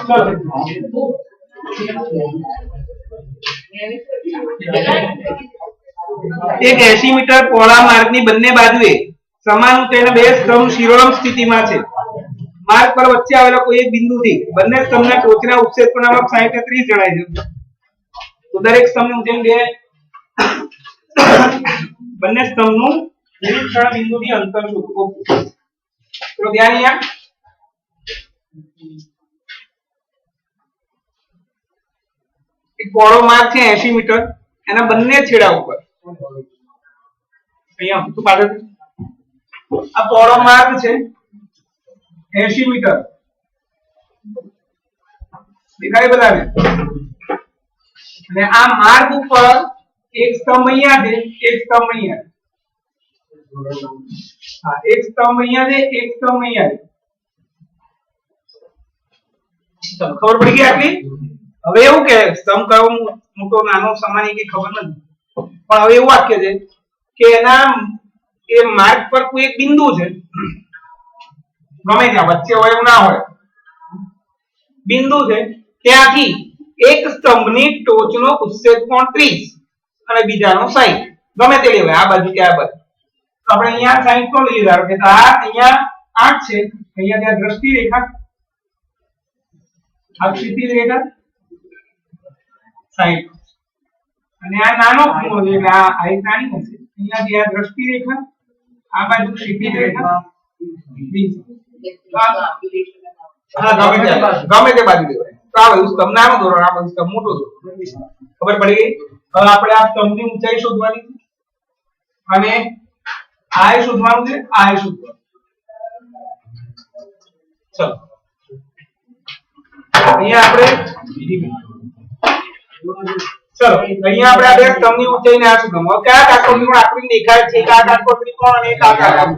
એક 80 મીટર પહોળા માર્ગની બંને બાજુએ સમાન ઊંચાઈના બે સ્તંભ શિરોડમ સ્થિતિમાં છે. માર્ગ પર વચ્ચે આવેલા કોઈ એક બિંદુથી બંને સ્તંભના ટોચના ઉચ્ચેત્તનાંક 60 30 જણાય છે. તો દરેક સ્તંભની ઊંચાઈ બે બંને સ્તંભનું નિરીક્ષણ બિંદુથી અંતર શોધો. તો ધ્યાન અહીંયા એક પહોળો માર્ગ છે 80 મીટર, એના બંને છેડા ઉપર અહીંયા તો પાછળ આ પહોળો માર્ગ છે 80 મીટર, દેખાય બધાને? અને આ માર્ગ ઉપર એક સ્તંભ અહીંયા છે, એક સ્તંભ અહીંયા છે. હા, એક સ્તંભ અહીંયા છે, એક સ્તંભ અહીંયા છે. તો ખબર પડી ગઈ આટલી? હવે એવું કે સ્તંભ કયો મોટો નાનો સમાન એ કઈ ખબર નથી, પણ હવે એવું વાક્ય છે કે એના એ માર્ગ પર કોઈ એક બિંદુ છે, ગમે ત્યાં વચ્ચે હોય એવું ના હોય, બિંદુ છે, ત્યાંથી એક સ્તંભની ટોચનો ઉચ્છેદ કોણ 30 અને બીજાનો 60, ગમે તે લેવાય, આ બાજુ કે આ બાજુ. તો આપણે અહીંયા 60 નો લઈએ, ધારો કે આ અહીંયા 8 છે, અહીંયા ત્યાં દ્રષ્ટિ રેખા, આ ક્ષિતિજ રેખા 60, અને આ નાનો ખૂણો છે એટલે આ એક નાની હશે, અહીંયા જે આ દ્રષ્ટિ રેખા, આ બાજુ ક્ષિતિજ રેખા 20. હા, ગમે તે બાજુ લેવાય. તો આ બધું સ્તંભ નાનો દોરો, આ બધું સ્તંભ મોટો દોરો. ખબર પડી ગઈ? હવે આપણે આ સ્તંભની ઊંચાઈ શોધવાની છે અને આ શોધવાનું છે, આ શોધવાનું. ચલો અહીંયા આપણે અહીંયા આપણે આ બે સ્તંભની ઊંચાઈને આ શોધવાનું. હવે કયા કાટકોણની આકૃતિ દેખાય છે? એક આ કાટકોણ ત્રિકોણ અને એક આ કાટકોણ.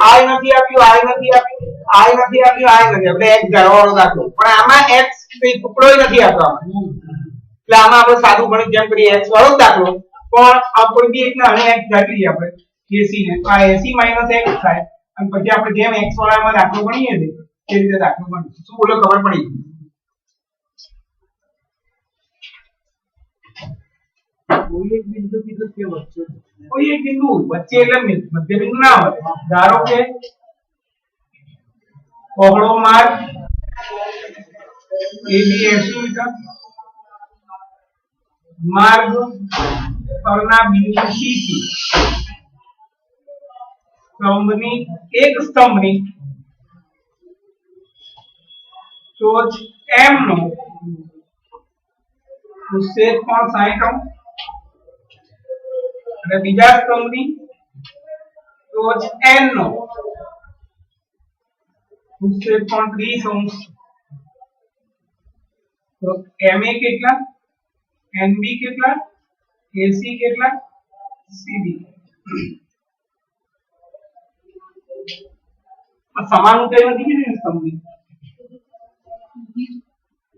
આ નથી આપ્યું, આ નથી આપ્યું, આ નથી આપ્યું, આ નથી. આપણે x ધારવાળો દાખલો, પણ આમાં x ટુકડો નથી આપ્યો, એટલે આમાં આપણે સાદું ગણિત જેમ કરીએ x વાળો દાખલો, પણ આ કોઈ બી એક ના x ધારી લઈએ આપણે 80 ને, તો આ 80 - x થાય, અને પછી આપણે જેમ x વાળામાં દાખલો ગણીએ છીએ તે રીતે દાખલો ગણીશું. શું બોલો? ખબર પડી? કોઈ એક બિંદુ કીધું કે વચ્ચે, કોઈ એક બિંદુ વચ્ચે એટલે મધ્ય બિંદુ ના હોય. ધારો કે પહોળો માર્ગ AB 80 મીટર, માર્ગ પરના બિંદુ C થી સ્તંભની ટોચ M નો ઉચ્છેદ કોણ 60 અને બીજા સ્તંભની ટોચ N નો ઉચ્છેદ કોણ 30 તો MA કેટલા, NB કેટલા, AC કેટલા, CD. સમાન ઊંચાઈ નથી કીધી સ્તંભની,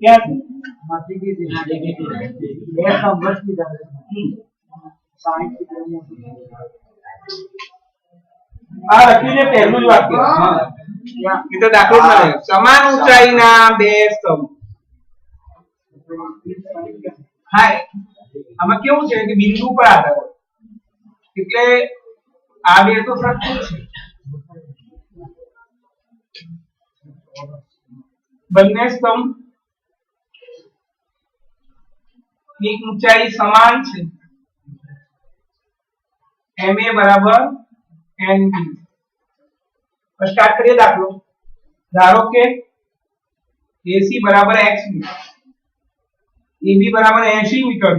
ક્યાં છે? માથી કીધી બે સ્તંભ જ કીધા 60 આ લખ્યું છે પહેલું જ વાક્ય. એ તો દાખલો જ ના સમાન ઊંચાઈના બે સ્તંભ. હા, આમાં કેવું છે કે બિંદુ પર આધાર હોય, એટલે આ બે તો સરખું છે, બંને સ્તંભ ની ઊંચાઈ સમાન છે, MA બરાબર NB. સ્ટાર્ટ કરીએ દાખલો. ધારો કે AC બરાબર x મીટર, AB બરાબર 80 મીટર,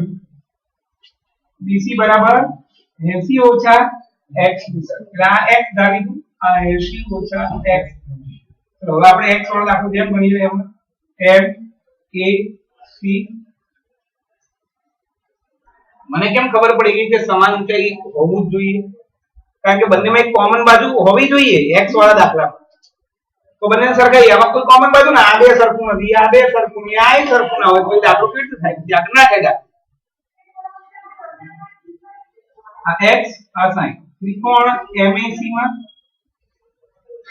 BC બરાબર 80 ઓછા x મીટર. એટલે આ x ધારી દઉં, આ 80 ઓછા x. તો હવે આપણે x વાળો દાખલો જેમ ગણીએ એમ M A C. મને કેમ ખબર પડી ગઈ કે સમાન ઊંચાઈ હોવું જ જોઈએ? કારણ કે બંનેમાં એક કોમન બાજુ હોવી જોઈએ x વાળા દાખલામાં. તો બંને સરખાઈ, આમાં કોઈ કોમન બાજુ ના, આ બે સરખું નથી, આ બે સરખું નહીં, આ એક સરખું ના હોય, કોઈ દાખલો કેવી રીતે થાય? દાખલો ના થાય. આ x આ sin ત્રિકોણ MAC માં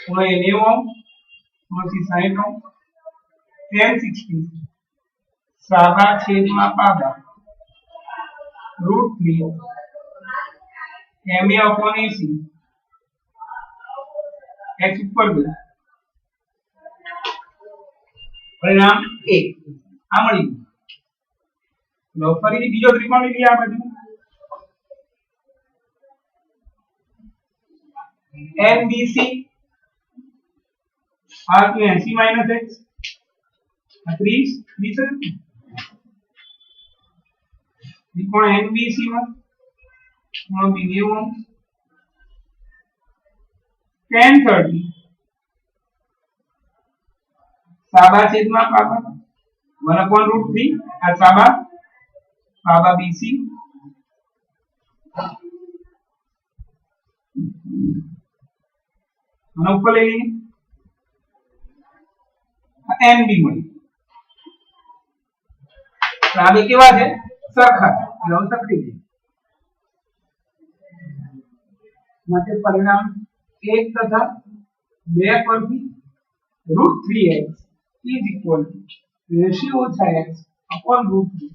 ખૂણો 90 ખૂણો C 60 tan 60 સાબા છેદમાં પાબા √3 ma upon ac x ઉપર ગયું પરિણામ 1 આ મળી લો ફરીથી બીજો ત્રિકોણ લઈએ આ બાજુ NBC r to NC minus x 30 त्रिकोण NBC में कोण बी 90 tan 30 साबा छेदમાં પાબા 1/√3 આ સાબા પાબા BC અને ઉપર લઈ લઈએ NB મળી આ બે કેવા છે સરખા એટલે સરખી છે માટે પરિણામ 1 તથા 2 પરથી √3x is equal to ratio ઓછા x upon √3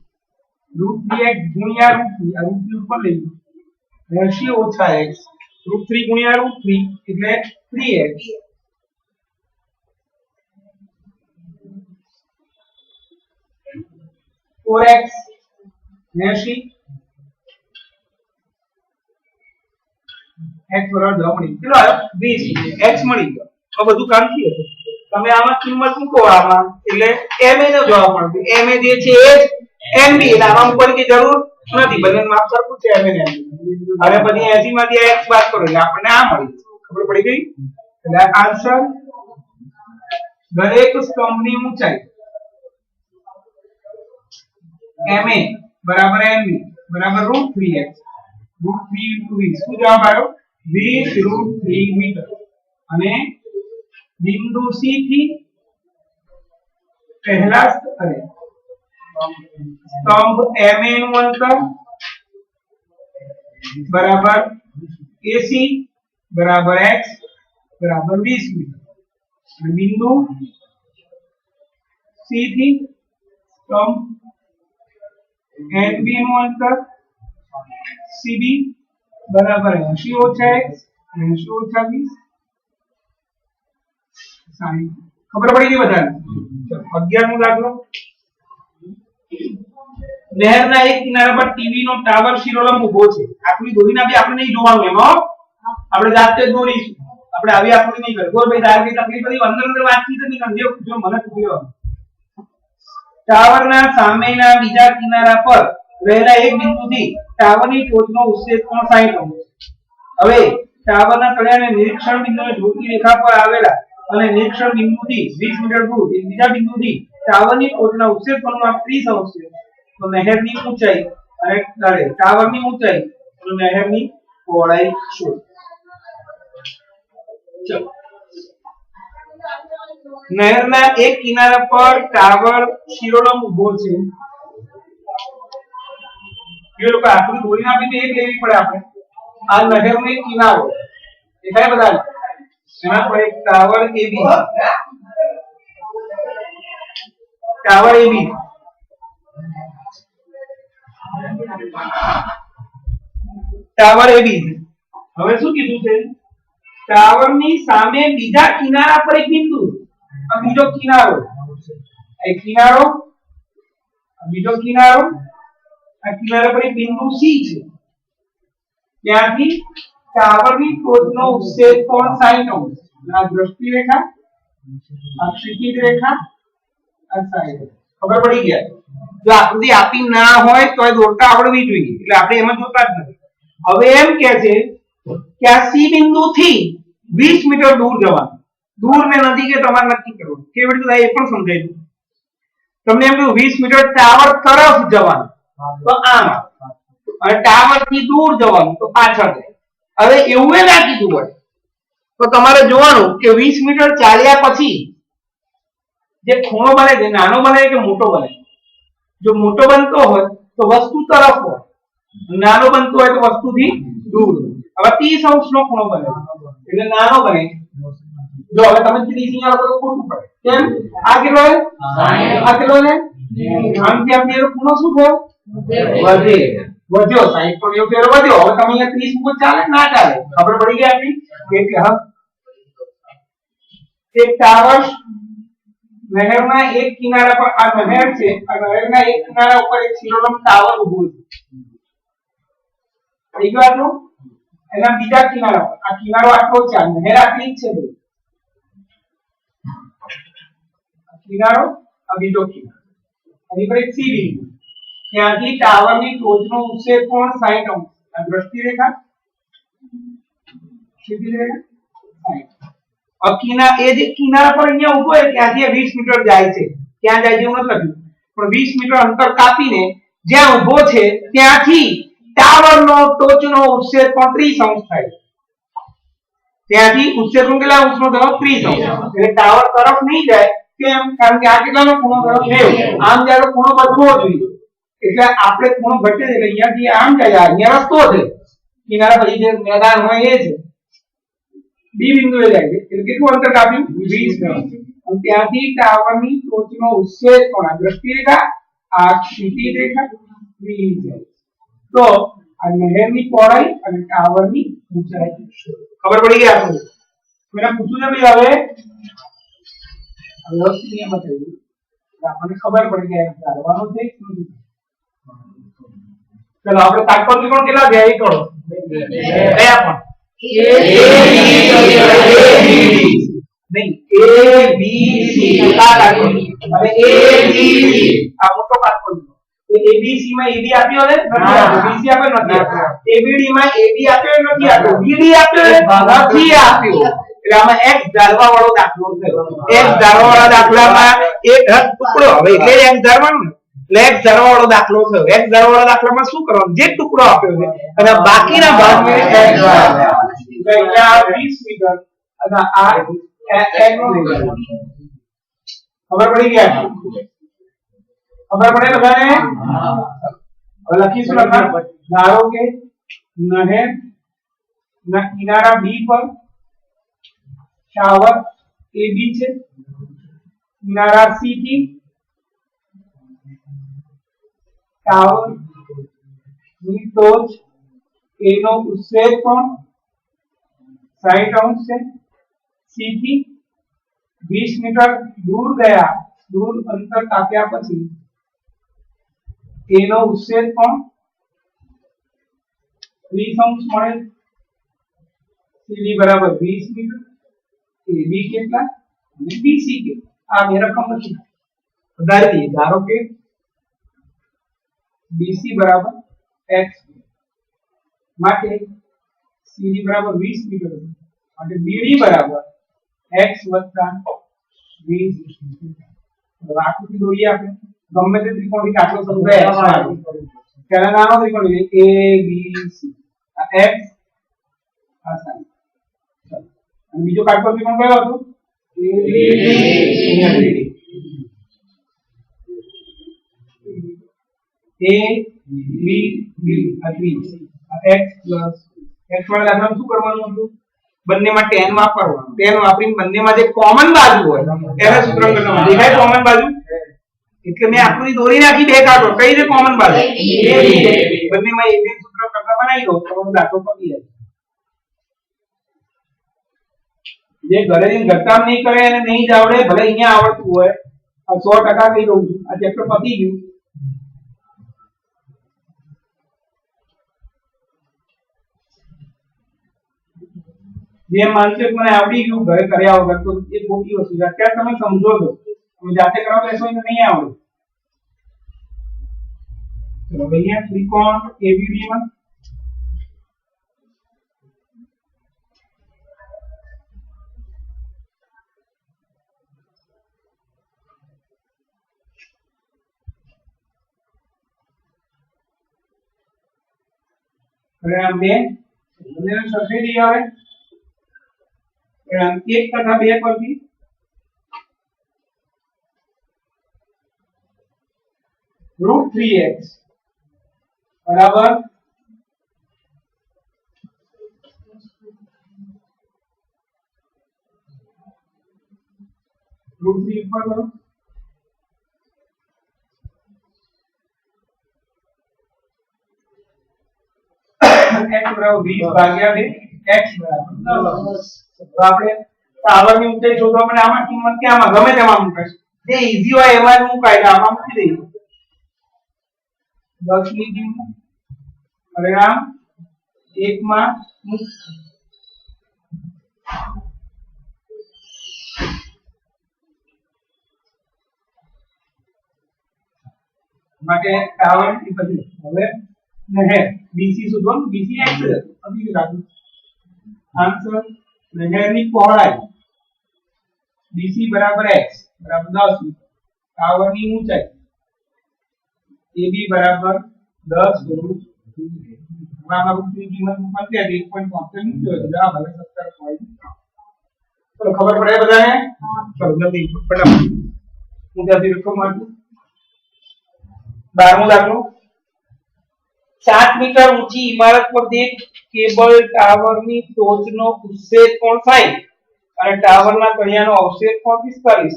√3x ગુણ્યા √3 આ √3 ઉપર લઈ લો ratio ઓછા x √3 ગુણ્યા √3 એટલે 3x x 80 x બરાબર 10 મળી ચલો 20 x મળી ગયો આ બધું કામ થયું તમે આમાં કિંમત મૂકો આમાં એટલે ma નો જવાબ મળશે ma જે છે એ જ nb એટલે આમાં મૂકવાની જરૂર નથી બંને માપ સરખું છે ma ને હવે પછી 80 માંથી x બાદ કરો એટલે આપણને આ મળી ખબર પડી ગઈ એટલે આન્સર દરેક સ્તંભની ઊંચાઈ ma बराबर nb बराबर √3x √3 * 20 શું જવાબ આવ્યો 20 √3 મીટર અને બિંદુ C થી પહેલા સ્તરે સ્તંભ ma નું અંતર બરાબર AC બરાબર x બરાબર 20 મીટર અને બિંદુ C થી સ્તંભ NB નું અંતર CB બરાબર 80 ઓછા x 80 ઓછા 20 60 ખબર પડી ગઈ બધાને ચલો 11 નું દાખલો નહેરના એક કિનારા પર ટીવી નો ટાવર શિરોલંબ ઊભો છે આકૃતિ દોરીને બી આપણે નહીં જોવાનું એમાં આપણે જાતે જ દોરીશું આપણે આવી આકૃતિ નહીં કરી બોલ ભાઈ તારે કઈ તકલીફ પડી અંદર વાતચીત નહીં કરજો જો મને પૂછ્યો ટાવરના સામેના બીજા કિનારા પર રહેલા એક બિંદુથી ટાવરની ટોચનો ઉચ્છેદ કોણ 60 અંશ હવે ટાવરના તળિયાને નિરીક્ષણ બિંદુને જોડતી રેખા પર આવેલા અને નિરીક્ષણ બિંદુથી 20 મીટર દૂર એક બીજા બિંદુથી ટાવરની ટોચના ઉચ્છેદ કોણનો માપ 30 અંશ છે તો નહેરની ઊંચાઈ અને ટાવરની ઊંચાઈ અને નહેરની પહોળાઈ શોધો ચલો નહેરના એક કિનારા પર ટાવર શિરોલંબ ઊભો છે એ લોકો આકૃતિ દોરીને આપી એક લેવી પડે આપણે આ નહેરનો એક કિનારો દેખાય બધા એના પર એક ટાવર AB ટાવર AB હવે શું કીધું છે ટાવરની સામે બીજા કિનારા પર એક બિંદુ આ બીજો કિનારો એક કિનારો બીજો કિનારો આ કિનારા પર એક બિંદુ C છે ત્યાંથી ટાવરની ટોચનો ઉચ્છેદ કોણ 60 અંશ આ દ્રષ્ટિ રેખા આ ક્ષિતિજ રેખા આ સાઈડ ખબર પડી ગયા જો આકૃતિ આપી ના હોય તો એ દોરતા આવડવી જોઈએ એટલે આપણે એમ જોતા જ નથી હવે એમ કહે છે કે આ C બિંદુ થી 20 મીટર દૂર જવાનું દૂર ને નજીક એ તમારે નક્કી કરવું કેવી રીતે થાય એ પણ સમજાય દઉં તમને એમ કહ્યું 20 મીટર ટાવર તરફ જવાનું તો આમ અને ટાવર થી દૂર જવાનું તો પાછળ હવે એવું એ ના કીધું હોય તો તમારે જોવાનું કે 20 મીટર ચાલ્યા પછી જે ખૂણો બને છે નાનો બને કે મોટો બને જો મોટો બનતો હોય તો વસ્તુ તરફ હોય નાનો બનતો હોય તો વસ્તુથી દૂર હવે 30 અંશનો ખૂણો બને એટલે નાનો બને જો હવે તમે 30 અહીંયા લખો તો ખોટું પડે કેમ આ કેટલો છે 60 આ કેટલો છે 90 આમથી આપણે એનો ખૂણો શું થયો વધ્યો 60 પર એવું ફેર વધ્યો હવે તમે અહીંયા 30 મૂકો ચાલે ના ચાલે ખબર પડી ગઈ આપણી એટલે હા એક ટાવર નહેરના એક કિનારા પર આ નહેર છે આ નહેરના એક કિનારા ઉપર એક શિરોનામ ટાવર ઊભું છે થઈ ગયું આટલું એના બીજા કિનારા પર આ કિનારો આટલો છે નહેર આટલી જ છે ભાઈ કિનારો આ બીજો કિનારો અહીં પર એક સી બિંદુ ત્યાંથી ટાવરની ટોચનો ઉચ્ચેર કોણ 60 અંશ આ દ્રષ્ટિ રેખા ક્ષિતિજ રેખા 60 એ જે કિનારા પર અહીંયા ઊભો છે ત્યાંથી 20 મીટર જાય છે ક્યાં જાય છે એવું નથી લખ્યું પણ 20 મીટર અંતર કાપીને જ્યાં ઊભો છે ત્યાંથી ટાવરનો ટોચનો ઉચ્ચેર કોણ 30 અંશ થાય ત્યાંથી ઉચ્ચેર કોણ કેટલા અંશનો થયો 30 અંશ એટલે ટાવર તરફ નહીં જાય કેમ કારણ કે આ કેટલાનો ખૂણો થયો 90 આમ જાય તો ખૂણો બચવો જોઈએ એટલે આપણે ખૂણો ઘટે એટલે અહીંયાથી આમ જાય અહીંયા રસ્તો છે કિનારા પછી જે મેદાન હોય એ છે બી બિંદુએ જાય છે એટલે કેટલું અંતર કાપ્યું 20 મીટર અને ત્યાંથી ટાવરની ટોચનો ઉચ્ચેર કોણ આ દ્રષ્ટિ રેખા આ ક્ષિતિજ રેખા 20 તો આ નહેરની પહોળાઈ અને ટાવરની ઊંચાઈ ખબર પડી ગઈ આપણને મેં પૂછ્યું છે ભાઈ હવે વ્યવસ્થિત નિયમ બતાવ્યું આપણને ખબર પડી ગઈ ધારવાનું છે ચલો આપણે તાત્પર્ય ત્રિકોણ કેટલા છે એ કરો કયા પણ नहीं ए बी सी का काटो હવે એ બી સી આ મોટો કાટો એ બી સી માં એબી આપ્યો છે નથી આપ્યો બીસી આપ્યો નથી આપ્યો એબીડી માં એબી આપ્યો નથી આપ્યો બીડી આપ્યો નથી આપ્યો એટલે આમાં x ધારવા વાળો દાખલો થયો x ધારવા વાળા દાખલામાં એક ટુકડો હવે એટલે x ધારવાનું ને એટલે x ધારવા વાળો દાખલો થયો x ધારવા વાળા દાખલામાં શું કરવાનું જે ટુકડો આપ્યો છે અને બાકીના ભાગને x ધારવા એટલે આ 20 મીટર અને આ ખબર પડી ગયા ખબર પડે બધાને હવે લખીશું લખા ધારો કે નહેર ના કિનારા બી પર ટાવર એ બી છે કિનારા સી થી ટાવર ની ટોચ એ નો ઉચ્ચેર કોણ 60 અંશ છે સી થી 20 મીટર દૂર ગયા દૂર અંતર કાપ્યા પછી એનો ઉચ્ચેર કોણ 30 અંશ મળે સીડી બરાબર 20 મીટર એબી કેટલા અને બીસી કેટલા આ બે રકમ નથી વધારી ધારો કે બીસી બરાબર x માટે સીડી બરાબર 20 મીટર માટે બીડી બરાબર x + 20 આકૃતિ દોરીએ આપણે ગમે તે ત્રિકોણથી આટલો સમજાય પહેલા નાનો ત્રિકોણ લઈએ a b c આ x આ sin અને બીજો કાટકોણ ત્રિકોણ કયો હતો a b b આ 20 આ x વાળા દાખલામાં શું કરવાનું હતું બંનેમાં tan વાપરવાનું tan વાપરીને બંનેમાં જે કોમન બાજુ હોય એને સૂત્રંકન કરવાનું દેખાય કોમન બાજુ એટલે મેં આકૃતિ દોરી નાખી બે કાઢો કઈ છે કોમન બાજુ બંનેમાં એક સૂત્ર કરતા બનાવી દો તો દાખલો પતી જાય જે ઘરે જઈને ઘરકામ નહીં કરે અને નહીં જ આવડે ભલે અહીંયા આવડતું હોય આ 100% કહી દઉં છું આ ચેપ્ટર પતી ગયું જે માનસિક મને આવડી ગયું ઘરે કર્યા વગર તો એ મોટી વસ્તુ છે અત્યારે તમે સમજો છો તમે જાતે કરવા બેસો તો નહીં આવડે ચલો અહીંયા ત્રિકોણ ABD માં પરિણામ 2 બંનેને સરખી દી આવે परिणाम 1 तथा 2 परથી √3x बराबर √3 ઉપર કરો x બરાબર 20 ભાગ્યા 2 x બરાબર 10 તો આપણે ટાવરની ઊંચાઈ શોધવા માટે આમાં કિંમત ક્યાંમાં ગમે તેમાં મૂકાય જે ઈઝી હોય એમાં જ મૂકાય આમાં મૂકી દઈએ 10 ની કિંમત પરિણામ 1 માં માટે ટાવર ની બદલે હવે નહેર BC શોધવાનું BC x છે અભી રાખો આન્સર નહેરની પહોળાઈ BC બરાબર x બરાબર 10 મીટર ટાવરની ઊંચાઈ AB બરાબર 10 √3 આમાં √3 કિંમત મૂકવાની હતી 1.75 મૂક્યો તો જવાબ આવે 17.3 ચલો ખબર પડે બધાને ચલો જલ્દી ફટાફટ હું જલ્દી લખો મારું 12મો દાખલો 7 મીટર ઊંચી ઇમારત પરથી કેબલ ટાવરની ટોચનો ઉચ્છેદ કોણ 60 અને ટાવરના તળિયાનો અવક્ષેપ કોણ 45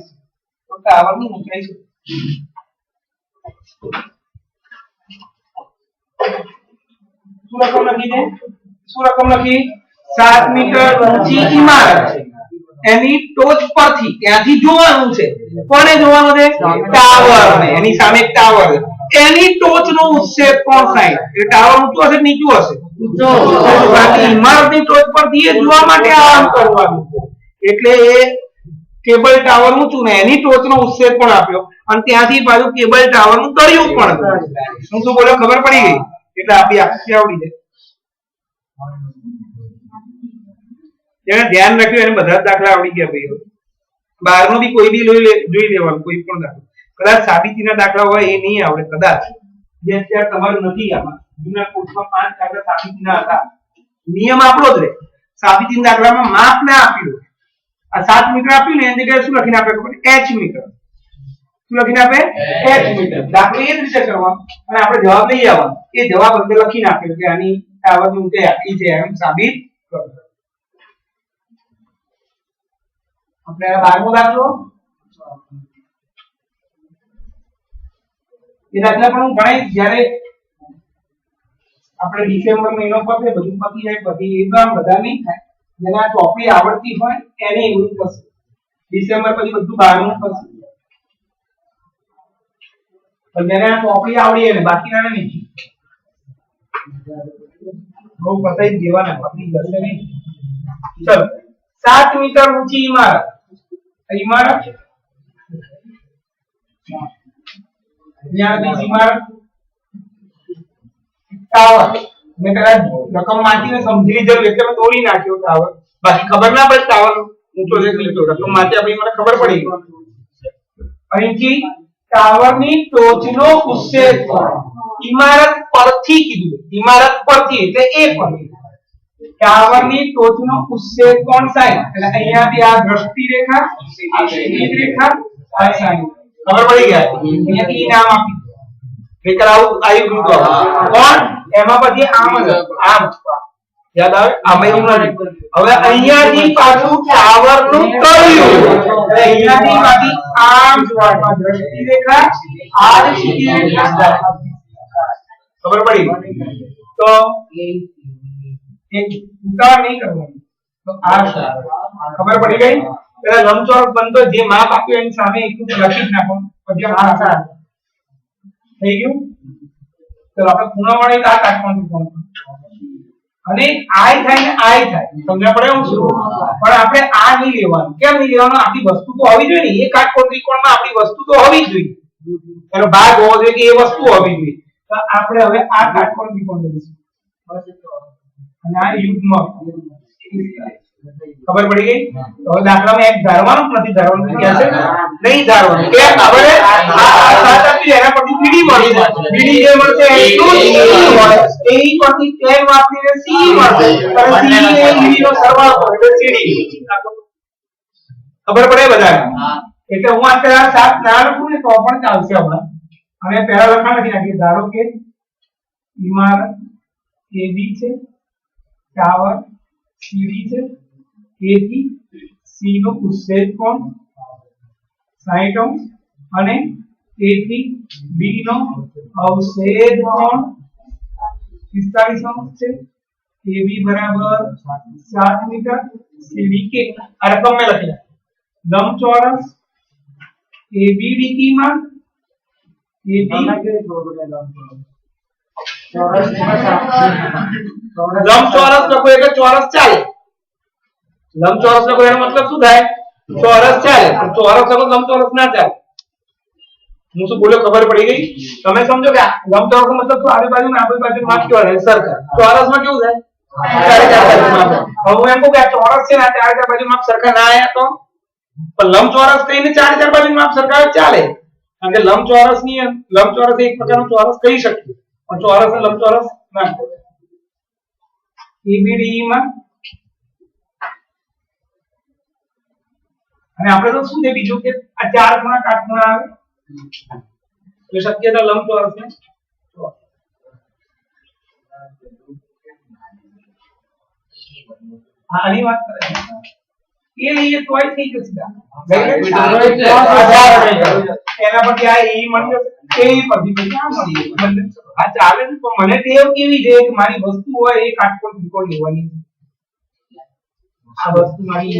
તો ટાવરની ઊંચાઈ શું રકમ લખી દે શું રકમ લખી 7 મીટર ઊંચી ઇમારત છે એની ટોચ પરથી ત્યાંથી જોવાનું છે કોને જોવાનું છે ટાવરને એની સામે એક ટાવર છે એની ટોચનો ઉચ્છેદ કોણ 60 એ ટાવર ઊંચું હશે નીચું હશે ઊંચું બાકી ઇમારતની ટોચ પરથી એ જોવા માટે આમ કરવાનું છે એટલે એ કેબલ ટાવર ઊંચું ને એની ટોચનો ઉચ્છેદ પણ આપ્યો અને ત્યાંથી પાછું કેબલ ટાવરનું તળિયું પણ હું શું બોલ્યો ખબર પડી ગઈ એટલે આપી આખી આવડી જાય જેને ધ્યાન રાખ્યું એને બધા દાખલા આવડી ગયા ભાઈ 12 નો બી કોઈ બી જોઈ લેવાનું કોઈ પણ દાખલો કદાચ સાબિતીના દાખલા હોય એ નહીં આવડે કદાચ જે અત્યારે તમારું નથી આમાં જૂના કોર્સમાં 5 દાખલા સાબિતીના હતા નિયમ આપણો જ રહે સાબિતીના દાખલામાં માપ ના આપ્યું આ 7 મીટર આપ્યું ને એની જગ્યાએ શું લખીને આપે ખબર h મીટર શું લખીને આપે h મીટર દાખલો એ જ રીતે કરવાનો અને આપણે જવાબ લઈ આવવાનો એ જવાબ અંદર લખીને આપેલું કે આની ટાવરની ઊંચાઈ આટલી છે એમ સાબિત કરો આપણે 12મો દાખલો એ દાખલા પણ હું ગણાય જ્યારે આપણે ડિસેમ્બર મહિનો પતે બધું પતી જાય પછી એકદમ બધા નહીં થાય જેને આ ચોપડી આવડતી હોય એને એવું થશે ડિસેમ્બર પછી બધું 12મું થશે પણ જેને આ ચોપડી આવડી એને બાકીના નહીં બહુ પતાઈ દેવાના પતી જશે નહીં ચલો 7 મીટર ઊંચી ઇમારત ઇમારત અહીંયા ઇમારત ટાવર મેં કદાચ રકમ માંચીને સમજી લીધેલું એટલે મેં તોડી નાખ્યો ટાવર બાકી ખબર ના પડે ટાવર ઊંચો છે નીચો રકમ માંચી આપણી મને ખબર પડી અહીંથી ટાવરની ટોચનો ઉચ્છેદ ઇમારત પરથી કીધું ઇમારત પરથી એટલે એ પરથી ટાવરની ટોચનો ઉચ્છેદ કોણ 60 એટલે અહીંયાથી આ દ્રષ્ટિ રેખા આ ક્ષિતિજ રેખા આ 60 ખબર પડી ગયા અહીંયાથી નામ આપી નહીતર આવું આવ્યું તો કોણ એમાં પછી આમ યાદ આવે આમાં એવું નથી હવે અહીંયાથી પાછું ટાવરનું તળિયું એટલે અહીંયાથી પાછી આમ જોવામાં દ્રષ્ટિ રેખા આ ક્ષિતિજ રેખા ખબર પડી તો એક ઉતાર નહીં કરવાનો તો આ ખબર પડી ગઈ પેલા લંબચોરસ બનતો જે માપ આપ્યું એની સામે એકલું લખી જ નાખો પછી આ થઈ ગયું ચલો આપણે ખૂણાવાળી આ કાઢવાનું કોણ અને આઈ થાય ને આઈ થાય સમજ્યા પડે હું શું પણ આપણે આ નહીં લેવાનું કેમ નહીં લેવાનું આપણી વસ્તુ તો હોવી જોઈએ ને એક કાટકોણ ત્રિકોણમાં આપણી વસ્તુ તો હોવી જોઈએ એનો ભાગ હોવો જોઈએ કે એ વસ્તુ હોવી જોઈએ તો આપણે હવે આ કાટકોણ ત્રિકોણ લઈશું અને આ યુગ્મ ખબર પડી ગઈ તો દાખલામાં એક ધારવાનું નથી ધારવાનું કે છે નહીં ધારવાનું કે ખબર છે આ સાત આપી એના પરથી બીડી મળી જાય બીડી જે મળશે એટલું જ હોય એની પરથી tan વાપરીને c મળશે અને c એ બીડી નો સરવાળો કરે એટલે cd ખબર પડે બધાને એટલે હું અત્યારે આ સાત ના લખું ને તો પણ ચાલશે હમણાં અને પહેલા લખાણ લખી નાખીએ ધારો કે ઇમારત AB છે ટાવર CD છે A થી C નો ઉચ્છેદ કોણ 60 અંશ અને A થી B નો અવછેદ કોણ 45 અંશ છે। AB બરાબર 7 મીટર। CD કે આ રકમ મેં લખી લંબચોરસ ABDT માં AB લંબચોરસ લખો એટલે ચોરસ ચાલે। લંબચોરસ લખો એનો મતલબ શું થાય? ચોરસ ચાલે। ચોરસ લખો લંબચોરસ ના ચાલે। હું શું બોલ્યો ખબર પડી ગઈ? તમે સમજો કે લંબચોરસ નો મતલબ શું? આજુબાજુ માપ કેવા રહે સરખા। ચોરસ માં કેવું થાય? ચારે ચાર બાજુ માપ। હવે હું એમ કહું કે આ ચોરસ છે ને આ ચારે ચાર બાજુ માપ સરખા ના આયા તો પણ લંબચોરસ કહીને ચારે ચાર બાજુ માપ સરખા ચાલે। કારણ કે લંબચોરસ એક પ્રકારનો ચોરસ કહી શકીએ પણ ચોરસ ને લંબચોરસ ના। ABDE માં અને આપણે તો શું છે બીજું કે આ ચાર ખૂણા કાટખૂણા આવે તો શક્યતા લંબચોરસ ને આની વાત કરે એ લઈએ તોય થઈ જશે એના પછી આ ઈ મળે એ પછી ક્યાં મળી આ ચાલે ને તો મને ટેવ કેવી છે કે મારી વસ્તુ હોય એ કાટકોણ ત્રિકોણ લેવાની આ વસ્તુ મારી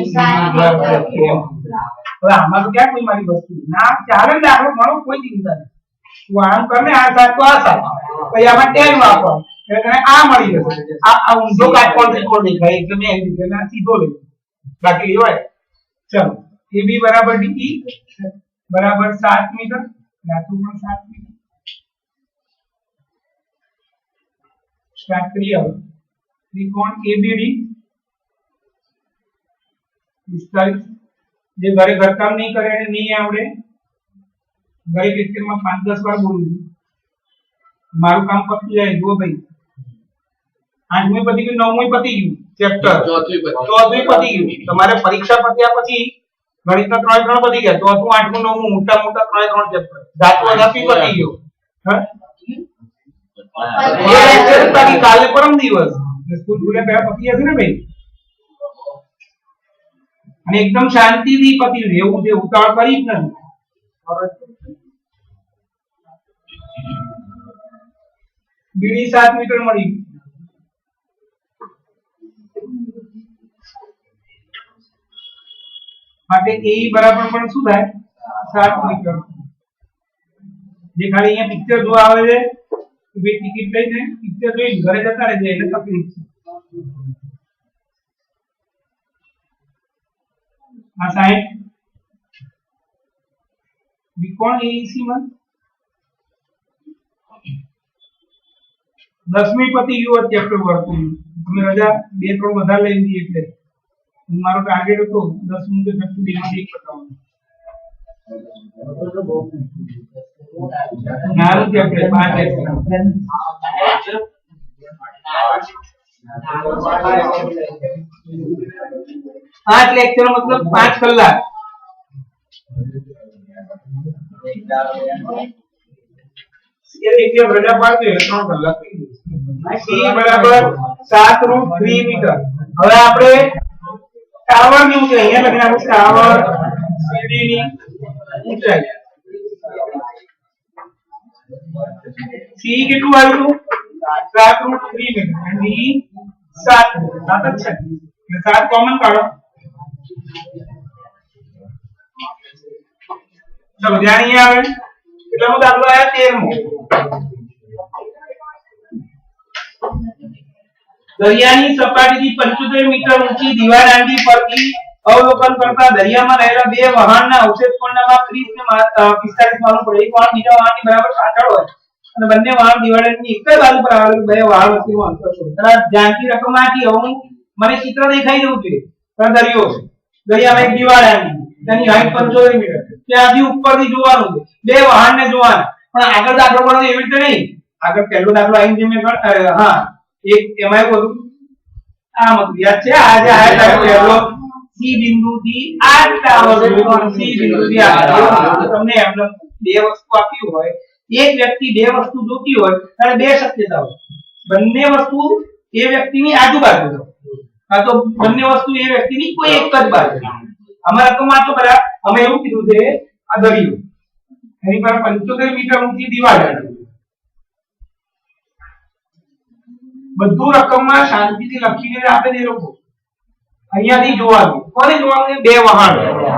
હવે આમાં તો ક્યાં કોઈ મારી વસ્તુ ના ચાલે ને આપણે મળો કોઈ ચિંતા નહીં તું આમ કર ને આ સાથ તો આ સાથ પછી આમાં ટેન વાપરો એટલે આ મળી જશે આ ઊંધો કાટકોણ ત્રિકોણ દેખાય એટલે મેં એમ કીધું આ સીધો લઈ બાકી લેવાય ચલો AB બરાબર DE બરાબર 7 મીટર ધાતુ પણ 7 મીટર સ્ટાર્ટ કરીએ હવે ત્રિકોણ ABD 45 જે ઘરે ઘરકામ નહીં કરે અને નહીં આવડે ઘરે લેક્ચરમાં 5-10 વાર બોલું મારું કામ પતી જાય જો ભાઈ 8મું પતી ગયું 9મું પતી ગયું ચેપ્ટર ચોથું પતી ગયું તમારે પરીક્ષા પત્યા પછી ગણિતના 3 પતી ગયા ચોથું 8મું 9મું મોટા 3 ચેપ્ટર ધાતુ પતી ગયો એ લેક્ચર બાકી કાલે પરમ દિવસ સ્કૂલ ખુલે પહેલા પતી જશે ને ભાઈ અને એકદમ શાંતિથી પતી રહેવું છે ઉતાવળ કરી જ નથી બીડી 7 મીટર મળી માટે AE બરાબર પણ શું થાય 7 મીટર જે ખાલી અહીંયા પિક્ચર જોવા આવે છે કે ભાઈ ટિકિટ લઈને પિક્ચર જોઈ ઘરે જતા રહેજે એટલે તકલીફ છે આ સાઈડ ત્રિકોણ AEC માં 10મી પતી ગયું ચેપ્ટર વર્કનું તમે રજા 2-3 વધારે લઈ લીધી એટલે મારો ટાર્ગેટ હતો 10મું કે 6મું બેમાંથી એક પતાવવાનું નાનું ચેપ્ટર 5 લેક્ચર 8 લેક્ચર मतलब 5 કલાક ये देखिए रजा पाડતો એટલે 3 કલાક થઈ જશે C બરાબર 7√3 મીટર હવે આપણે ટાવર ની ઊંચાઈ અહીંયા લખીને આપણે ટાવર CD ની ઊંચાઈ C કેટલું આવ્યું 7√3 મીટર અને D 7 7 છે એટલે 7 કોમન કાઢો ચલો ધ્યાન અહીંયા આવે એટલાનો દાખલો આયા 13મો દરિયાની સપાટીથી 75 મીટર ઊંચી દીવાલ આંટી પરથી અવલોકન કરતા દરિયામાં રહેલા બે વહાણના અવશેષ કોણના માપ 30 ને 45 માલુમ પડે એક વહાણ બીજા વહાણની બરાબર પાછળ હોય અને બંને વહાણ દિવાલની એક જ બાજુ પર આવેલું બે વહાણ વચ્ચેનું અંતર શોધો તરા ધ્યાનથી રકમ આંટી હવે મને ચિત્ર દેખાઈ રહ્યું છે પણ દરિયો છે દરિયામાં એક દીવાલ આંટી તેની હાઈટ 75 મીટર ત્યાંથી ઉપરથી જોવાનું છે બે વહાણને જોવાના પણ આગળ દાખલો ગણો એવી રીતે નહીં આગળ પહેલો દાખલો આઈને જે મેં હા એક એમાં એવું હતું આ મત યાદ છે આજે આ પહેલો સી બિંદુથી આ ટાવર સી બિંદુથી આ તમને એમને બે વસ્તુ આપી હોય એક વ્યક્તિ બે વસ્તુ જોતી હોય ત્યારે બે શક્યતા હોય બંને વસ્તુ એ વ્યક્તિની આજુબાજુ હોય કાં તો બંને વસ્તુ એ વ્યક્તિની કોઈ એક જ બાજુ અમારા તો માત્ર બરાબર અમે એવું કીધું છે આ દરિયો એની પર 75 મીટર ઊંચી દીવાલ હતી બધું રકમમાં શાંતિથી લખીને આપે ને એ લોકો અહીંયાથી જોવાનું કોને જોવાનું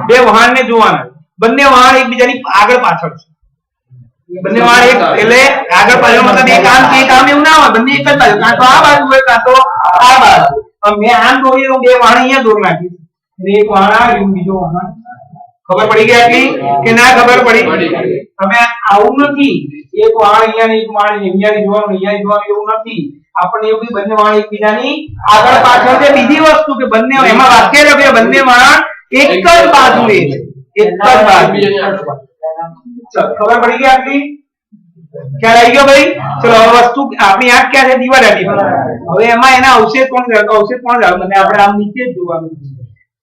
બે વહાણને જોવાના બંને વહાણ એકબીજાની આગળ પાછળ છે બંને વહાણ એક એટલે આગળ પાછળ મતલબ એક આમ એવું ના હોય બંને એક જ બાજુ કાં તો આ બાજુ હોય કાં તો આ બાજુ મેં આમ દોરી તો બે વહાણ અહીંયા દોર નાખી એટલે એક વહાણ આ રહ્યું બીજો વહાણ ખબર પડી ગઈ આટલી કે ના ખબર પડી તમે આવું નથી એક વહાણ અહીંયા ને એક વહાણ અહીંયાથી જોવાનું અહીંયાથી જોવાનું એવું નથી આપણને એવું કે બંને વાણ એકબીજાની આગળ પાછળ છે બીજી વસ્તુ કે બંને એમાં વાક્ય લખે બંને વાણ એક જ બાજુએ છે એક જ બાજુ ચલો ખબર પડી ગઈ આપની ખ્યાલ આવી ગયો ભાઈ ચલો હવે વસ્તુ આપણી આ ક્યાં છે દીવાદાંડી હવે એમાં એના અવશેષ કોણ જાણે મને આપણે આમ નીચે જ જોવાનું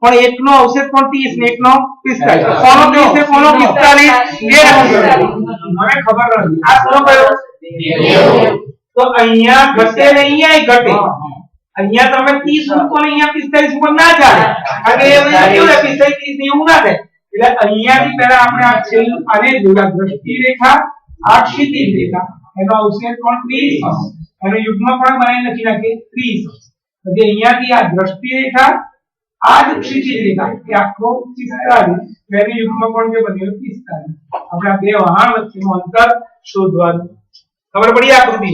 પણ એકનો અવશેષ કોણ 30 ને એકનો 45 કોનો 30 ને કોનો 45 મને ખબર નથી આ કોનો કયો तो અહીંયા ઘટે ને અહીંયા ઘટે અહીંયા તમે 30 મૂકો ને અહીંયા 45 મૂકો ના ચાલે કારણ કે એ કેવું છે 45 30 એવું ના થાય એટલે અહીંયાથી પહેલા આપણે આ છેલ્લું આને જોડા દ્રષ્ટિ રેખા આ ક્ષિતિજ રેખા એનો અવશેષ કોણ 30 અને યુગ્મ કોણ બનાવી લખી નાખીએ 30 એટલે અહીંયાથી આ દ્રષ્ટિ રેખા આ જ ક્ષિતિજ રેખા એ આખો 45 એનો યુગ્મ કોણ જે બન્યો 45 આપણે આ બે વહાણ વચ્ચેનું અંતર શોધવાનું ખબર પડી આકૃતિ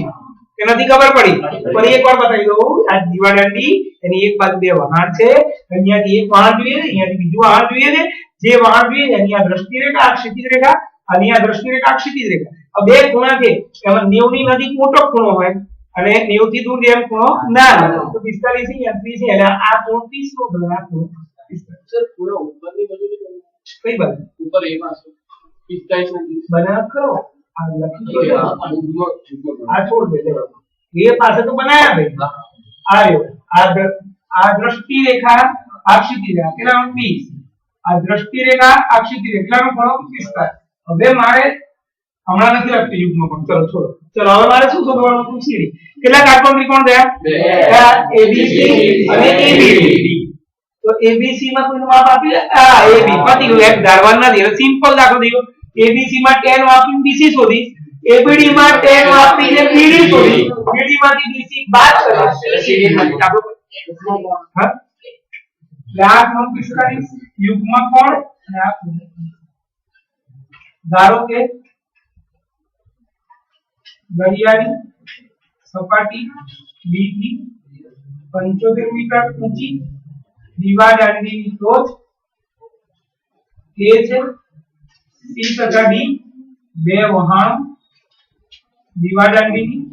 કે નથી ખબર પડી ફરી એકવાર બતાવી દઉં આ દીવાદાંડી એની એક બાજુ બે વહાણ છે અહીંયાથી એક વહાણ જોઈએ અહીંયાથી બીજું વહાણ જોઈએ ને જે વહાણ જોઈએ એની આ દ્રષ્ટિ રેખા આ ક્ષિતિજ રેખા અને આ દ્રષ્ટિ રેખા આ ક્ષિતિજ રેખા આ બે ખૂણા છે એમાં 90 ની નજીક મોટો ખૂણો હોય અને 90 થી દૂર જેમ ખૂણો ના હોય તો 45 થી 30 છે એટલે આ ખૂણો 30 નો બને આ ખૂણો 45 સર પૂરા ઉપરની બાજુ કઈ બાજુ ઉપર એમાં 45 બનાવ કરો આ લખી આ છોડ દે ये પાસે તો બનાયા ભાઈ આ દ્રષ્ટિ રેખા આ ક્ષિતિજ રેખા કેટલાનો 20 આ દ્રષ્ટિ રેખા આ ક્ષિતિજ રેખા કેટલાનો ખૂણો 45 હવે મારે હમણાં નથી લખતી યુગ્મ પણ ચલો છોડો ચલો હવે મારે શું શોધવાનું હતું સીડી કેટલા કાટકોણ ત્રિકોણ થયા ABC અને ABD તો ABC માં કોઈનું માપ આપ્યું આ AB પતી ગયું એક ધારવાન નથી એટલે સિમ્પલ દાખલો દીધો ABC માં tan વાપરીને BC શોધી ABD માં tan વાપરીને BD શોધી BD માંથી BC બાદ કરો એટલે CD માંથી દાખલો હા લાખ 45 યુગ્મ કોણ અને આ ધારો કે દરિયાની સપાટી B થી 75 મીટર ઊંચી દીવાદાંડીની ટોચ A છે C તથા D બે વહાણ દીવાદાંડીની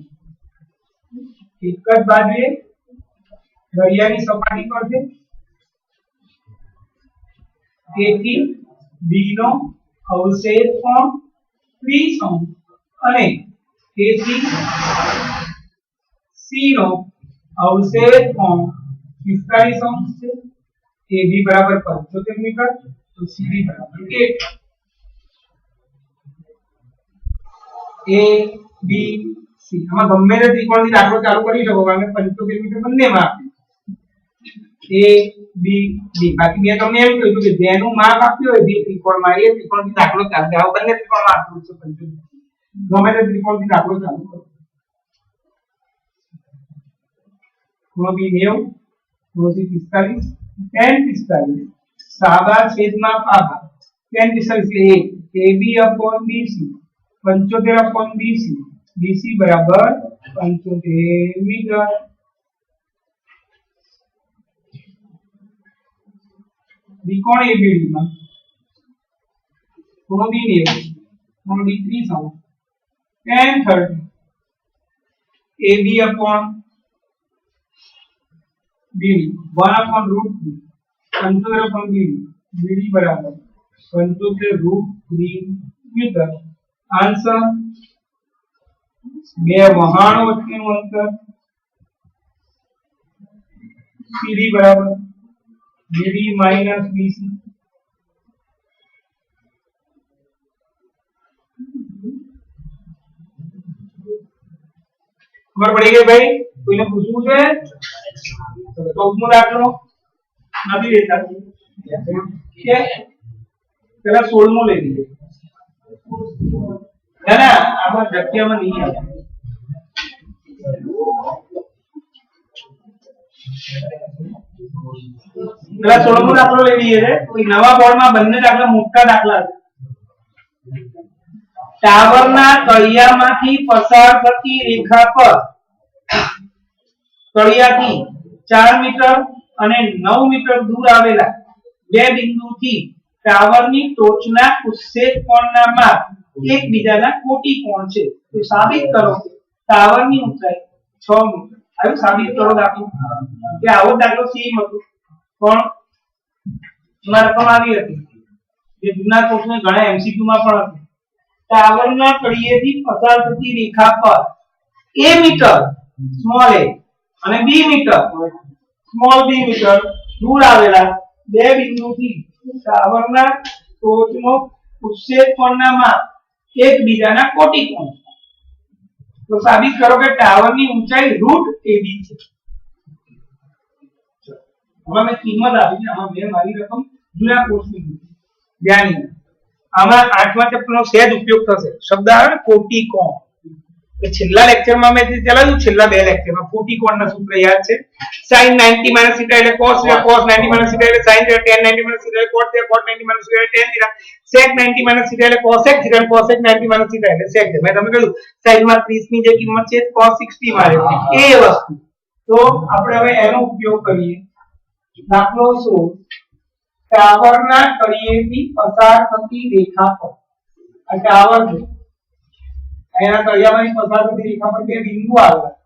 એક જ બાજુએ દરિયાની સપાટી પર છે તેથી B નો અવશેષ કોણ 30 અંશ અને તેથી C નો અવશેષ કોણ 45 અંશ છે AB બરાબર 75 મીટર તો CD બરાબર 1 A B C આમાં ગમે તે ત્રિકોણથી દાખલો ચાલુ કરી શકો કારણ કે 75 મીટર બંનેમાં A B D બાકી મેં તમને એમ કહ્યું કે જેનું માપ આપ્યું હોય બે ત્રિકોણમાં એ ત્રિકોણથી દાખલો ચાલશે આ બંને ત્રિકોણમાં આપ્યું છે 75 ગમે તે ત્રિકોણથી દાખલો ચાલુ કરો ખૂણો B 90 ખૂણો C 45 tan 45 સાદા છેદમાં પાબા tan 45 એટલે AB upon BC 75 upon BC BC બરાબર 75 મીટર ત્રિકોણ ABD માં ખૂણો B 90 ખૂણો D 30 અંશ tan 30 AB upon BD 1 upon root 3 75 upon BD BD बराबर 75 root 3 मीटर आंसर બે વહાણો વચ્ચેનું અંતર CD બરાબર BD minus BC ખબર પડી ગઈ ભાઈ કોઈને પૂછવું છે તો ચૌદમો દાખલો નથી લેતા કે પેલા 16મો લઈ લઈએ ના ના આમાં જગ્યામાં નહીં આવે પેલા 16મો દાખલો લઈ લઈએ છે કોઈ નવા બોર્ડમાં બંને દાખલા મોટા દાખલા છે ટાવરના તળિયામાંથી પસાર થતી રેખા પર તળિયાથી 4 મીટર અને 9 મીટર દૂર આવેલા બે બિંદુથી ટાવરની ટોચના ઉત્સેદ કોણના માપ એકબીજાના કોટી કોણ છે તો સાબિત કરો કે ટાવરની ઊંચાઈ 6 મીટર આવું સાબિત કરો દાખલો કે આવો દાખલો સેમ હતો પણ રકમ આવી હતી જે જૂના કોર્સમાં ઘણા એમસીક્યુ માં પણ હતી ટાવરના તળિયેથી પસાર થતી રેખા પર a મીટર સ્મોલ a અને b metre small b metre દૂર આવેલા બે બિંદુથી ટાવરના ટોચનો ઉત્સેદ કોણના માપ એકબીજાના કોટી કોણ તો સાબિત કરો કે ટાવરની ઊંચાઈ √ab છે આમાં મેં કિંમત આપી છે આમાં મેં મારી રકમ જૂના કોર્સની ધ્યાન આમાં 8મા ચેપ્ટરનો સહેજ ઉપયોગ થશે શબ્દ આવે ને કોટી કોણ કે છેલ્લા લેક્ચરમાં મેં જે ચલાવ્યું છેલ્લા બે લેક્ચરમાં કોટી કોણના સૂત્ર યાદ છે sin 90 - θ એટલે cos cos 90 - θ એટલે sin tan 90 - θ એટલે cot cot 90 - θ એટલે tan θ sec 90 - θ એટલે cosec θ અને cosec 90 - θ એટલે sec મેં તમને કહ્યું sin માં 30 ની જે કિંમત છે cos 60 માં રહેશે એ વસ્તુ તો આપણે હવે એનો ઉપયોગ કરીએ દાખલો 16 ટાવરના તળિયેથી પસાર થતી રેખા પર આ ટાવર છે એના તળિયામાંથી પસાર થતી રેખા પર બે બિંદુ આવેલા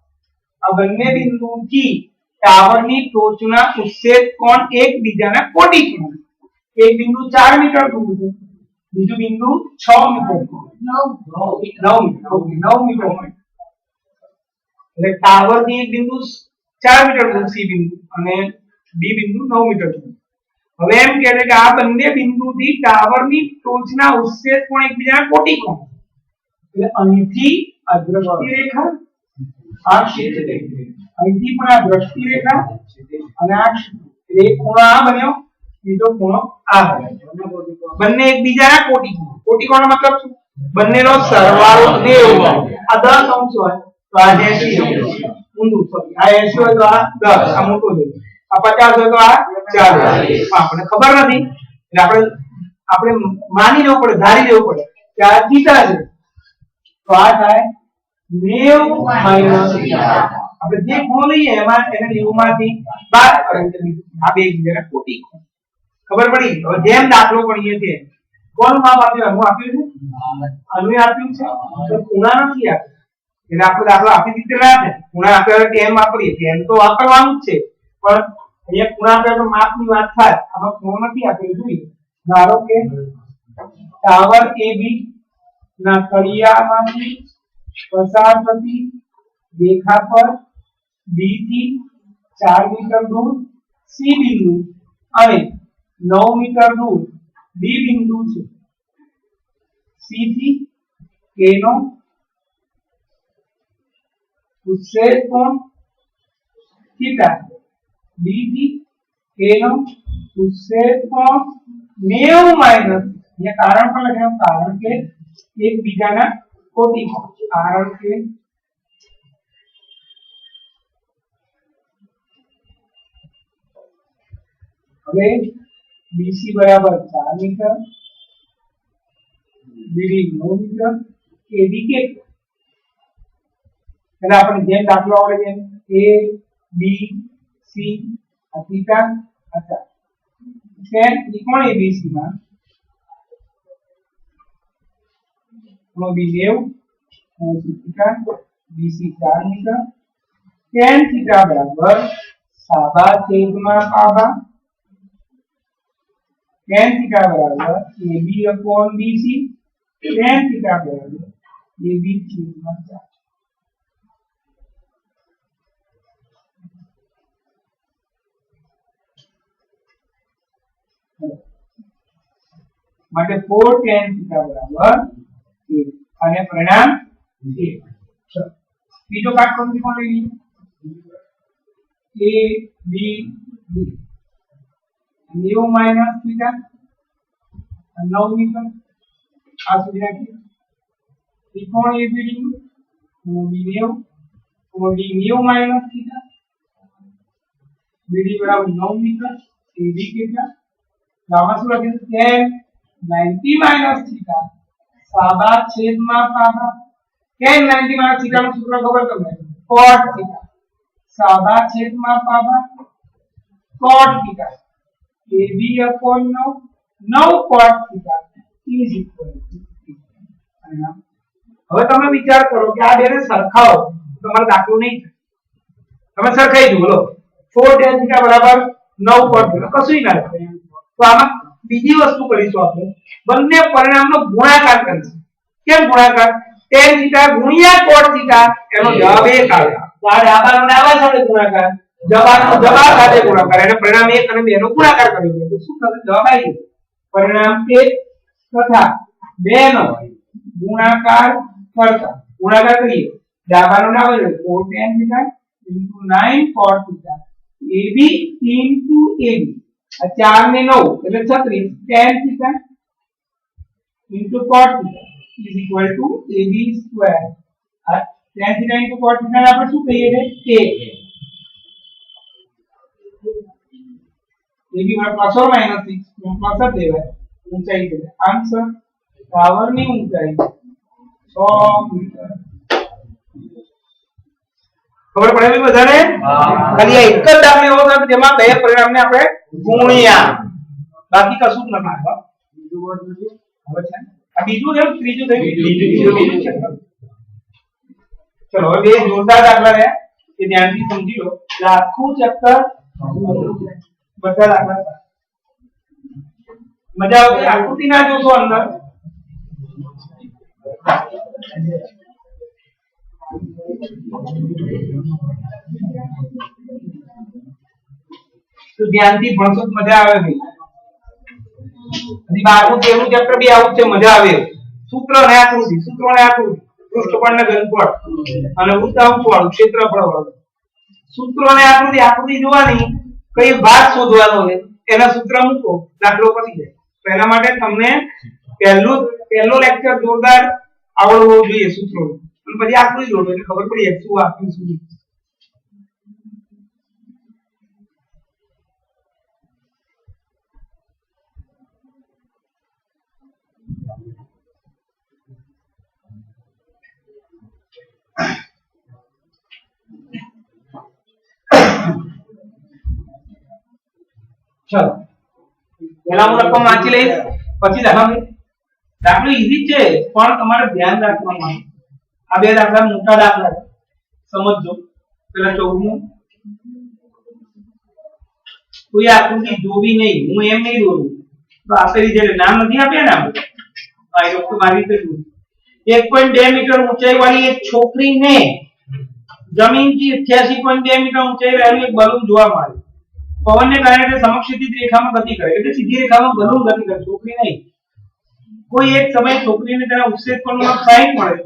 આ બંને બિંદુથી ટાવરની ટોચના ઉત્સેદ કોણ એકબીજાના કોટી કોણ એક બિંદુ 4 મીટર દૂર છે બીજું બિંદુ 6 મીટર 9 મીટર એટલે ટાવરથી એક બિંદુ 4 મીટર દૂર સી બિંદુ અને ડી બિંદુ 9 મીટર દૂર હવે એમ કહે છે કે આ બંને બિંદુથી ટાવરની ટોચના ઉત્સેદ કોણ એકબીજાના કોટી કોણ એટલે અહીંથી આ દ્રષ્ટિ રેખા આ ક્ષેત્ર અહીંથી પણ આ દ્રષ્ટિ રેખા અને આ એક ખૂણો આ બન્યો બીજો ખૂણો આ બન્યો બંને એકબીજાના કોટી કોણનો મતલબ શું બંનેનો સરવાળો 90 આ 10 અંશ હોય તો આ 80 ઊંધું સોરી આ 80 હોય તો આ 10 આ મોટો છે આ 50 હોય તો આ 4 આપણને ખબર નથી એટલે આપણે માની લેવું પડે ધારી લેવું પડે કે આ થીટા છે તો આ થાય 90 - θ આપણે જે ખૂણો લઈએ એમાં એને 90 માંથી બાદ કરીએ આ બે એકબીજાના કોટી કોણ ખબર પડી હવે જેમ દાખલો ગણીએ છે કોનું માપ આપ્યું હું આપ્યું છે આનું આપ્યું છે તો ખૂણા નથી આપ્યું એટલે આપણે દાખલો આપી દીધેલા છે ખૂણા આપ્યા ટેમ વાપરીએ ટેમ તો વાપરવાનું જ છે પણ અહીંયા ખૂણા આપ્યા તો માપની વાત થાય આમાં ખૂણો નથી આપ્યો જોઈએ ધારો કે ટાવર AB ના તળિયામાંથી પસાર થતી રેખા પર B થી 4 મીટર દૂર C બિંદુ અને 9 મીટર દૂર D બિંદુ છે C થી K નો ઉત્સેદ કોણ થીટા D થી K નો ઉત્સેદ કોણ 90 માઈનસ ये कारण पर लगे कारण के એકબીજાના કોટી કોણ કારણ કે હવે BC બરાબર 4 મીટર BD 9 મીટર AD કે એટલે આપણે જેમ દાખલો આવડે છે A B C આ થીટા આ છે ત્રિકોણ ABC માં નો B 90 થીટા BC 4 મીટર tan થીટા બરાબર સાદા છેદમાં પાબા tan थीटा बराबर AB upon BC tan theta बराबर AB छेदમાં 4 માટે 4 tan थीटा बराबर 1 અને પરિણામ 1 બીજો કાટકોણ ત્રિકોણ લઈ લઈએ A B D 90 - θ 9 મીટર આ સુધી રાખીએ त्रिकोण एबीडी નું कोण डी न्यू माइनस थीटा बीडी बराबर 9 मीटर एबी કેટલા આમાં શું લખે છે tan 90 માઈનસ થીટા સાદા છેદમાં પાબા tan 90 માઈનસ થીટા નું સૂત્ર ખબર તમને cot થીટા સાદા છેદમાં પાબા cot theta ab upon 9 9 cot theta is equal to theta હવે તમે વિચાર કરો કે આ બેને સરખાવો તમારો દાખલો નહીં તમે સરખાઈ જુઓ બોલો 4 tan થીટા બરાબર 9 cot થીટા કશું ના થાય તો આમાં બીજી વસ્તુ કરીશું આપણે બંને પરિણામનો ગુણાકાર કરીશું કેમ ગુણાકાર tan થીટા ગુણ્યા cot થીટા એનો જવાબ 1 આવે તો આ ડાબાનો ડાબા સાથે ગુણાકાર જવાબનો જવાબ સાથે ગુણાકાર એટલે પરિણામ 1 અને 2 નો ગુણાકાર કર્યો તો શું થશે જવાબ આવી પરિણામ 1 તથા 2 નો ગુણાકાર કરતા ગુણાકાર કરીએ ડાબાનો ડાબા એટલે 4 tan theta 9 cot theta ab into ab 4 ને 9 એટલે 36 tan theta into cot theta is equal to ab square tan theta into cot theta ને આપણે શું કહીએ છે k ab બરાબર પ્લસ ઓર માઈનસ 6 પ્લસ જ દેવાય ઊંચાઈ છે આન્સર ટાવર ની ઊંચાઈ 6 મીટર ખબર પડે બધાને ખાલી એક જ દાખલો એવો હતો જેમાં બે પરિણામને આપણે ગુણ્યા બાકી કશું જ નથી હવે છે આ બીજું છે ત્રીજું છે બીજું છે ચલો હવે બે જોરદાર દાખલા રહ્યા એ ધ્યાનથી સમજી લો કે આખું ચેપ્ટર બધા દાખલા મજા આવશે આકૃતિ ના જોશો અંદર તો ધ્યાનથી ભણશો તો મજા આવે ભાઈ અને 12મું 13મું ચેપ્ટર બી આવું છે મજા આવે સૂત્ર અને આકૃતિ પૃષ્ઠફળ ને ઘનફળ અને વૃત્તાંશ વાળું ક્ષેત્રફળ વાળું સૂત્ર અને આકૃતિ જોવાની કઈ ભાગ શોધવાનો છે એના સૂત્ર મૂકો દાખલો પતી જાય તો એના માટે તમને પહેલો લેક્ચર જોરદાર આવડવો જોઈએ સૂત્રો અને પછી આકૃતિ જોડો એટલે ખબર પડી જાય શું આકૃતિ શું चलो પહેલા હું રકમ વાંચી લઈશ પછી દાખલો ઈઝી છે પણ તમારે ધ્યાન રાખવાનું આ બે દાખલા મોટા દાખલા છે સમજજો પેલા 14મું કોઈ આકૃતિ જોવી નહીં હું એમ નહીં દોરું તો આપેલી જે નામ નથી આપ્યા ને આપણે આ એક તો મારી રીતે જોવું 1.2 મીટર ઊંચાઈ વાળી એક છોકરીને જમીનથી 88.2 મીટર ઊંચાઈ વાળું એક બલૂન જોવા મળ્યું પવનને કારણે સમક્ષિતિજ રેખામાં ગતિ કરે એટલે સીધી રેખામાં બલૂન ગતિ કરે છોકરી નહીં કોઈ એક સમય છોકરીને તેના ઉત્સેચકનું માપ 60 મળે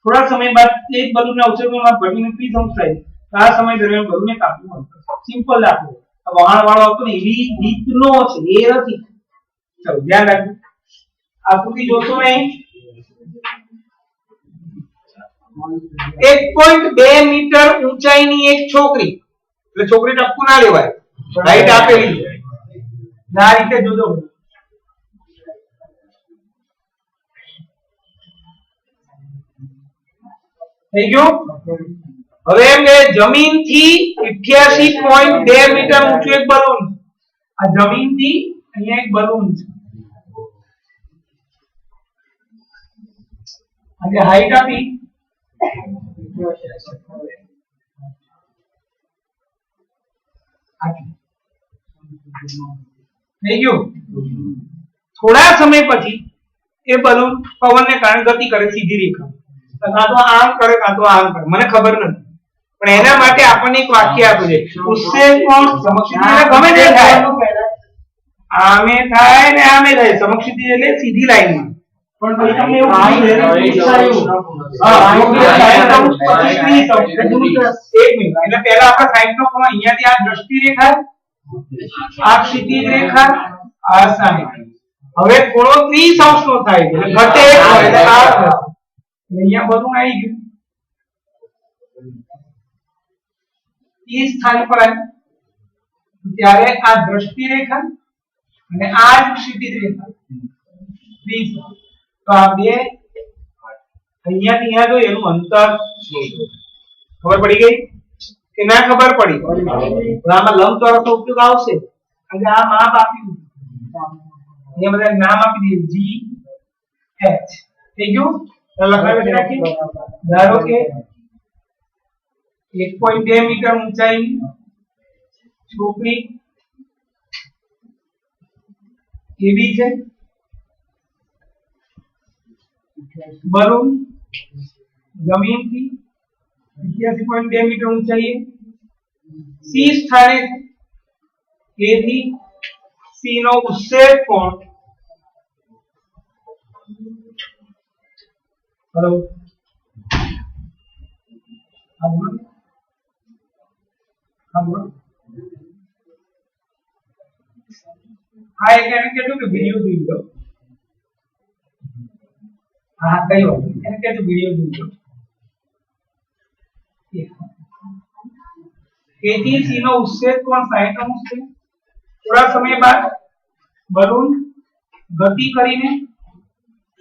થોડા સમય બાદ તે જ બલૂનના ઉત્સેચકનું માપ ઘટીને 30 અંશ થાય આ સમય દરમિયાન બલૂનને કાપવું સિમ્પલ દાખલો આ વહાણ વાળો હતો ને એવી રીતનો છે એ નથી ચલો ધ્યાન રાખજો આકૃતિ જોશો નહીં 1.2 મીટર ઊંચાઈની એક છોકરી એટલે છોકરી ટપકું ના લેવાય હાઈટ આપેલી છે આ રીતે જોજો થઈ ગયું હવે એમ કે જમીનથી 88.2 મીટર ઊંચું એક બલૂન આ જમીનથી અહીંયા એક બલૂન છે આજે હાઈટ આપી થઈ ગયું થોડા સમય પછી એ બલૂન પવનને કારણે ગતિ કરે સીધી રેખા કાં તો આમ કરે કાં તો આમ કરે મને ખબર નથી પણ એના માટે આપણને એક વાક્ય આપ્યું છે ઉત્સેચકોણ સમક્ષિતિજ ગમે તે થાય આમે થાય ને આમે થાય સમક્ષિતિજ એટલે સીધી લાઈનમાં પણ પછી તમને એવું એક મિનિટ એટલે પહેલા આપણે સાઈડ નો કોણ અહીંયાથી આ દ્રષ્ટિ રેખા આ ક્ષિતિજ રેખા આ સામે હવે ખૂણો 30 અંશનો થાય એટલે ઘટે એટલે આ થશે અહીંયા બધું આવી ગયું ઈ સ્થાન પર આવ્યું ત્યારે આ દ્રષ્ટિ રેખા અને આ જ ક્ષિતિજ રેખા 30 તો આ બે અહીંયા થી અહીંયા જો એનું અંતર ખબર પડી ગઈ કે ના ખબર પડી આમાં લંબચોરસનો ઉપયોગ આવશે અને આ માપ આપ્યું અહીંયા બધા નામ આપી દીધું જી એચ થઈ ગયું તો લખાવી રાખીએ ધારો કે 1.2 મીટર ઊંચાઈ છોકરી એવી છે બલૂન જમીનથી 81.2 મીટર ઊંચાઈએ સી સ્થાને એ થી સી નો ઉત્સેદ કોણ હેલો હા એને કહેતું કે વિડિયો જોઈ લો હા કઈ વાત એને કહેતું વિડિયો જોઈ લો એથી સી નો ઉત્સેદ કોણ 60 અંશ છે થોડા સમય બાદ બલૂન ગતિ કરીને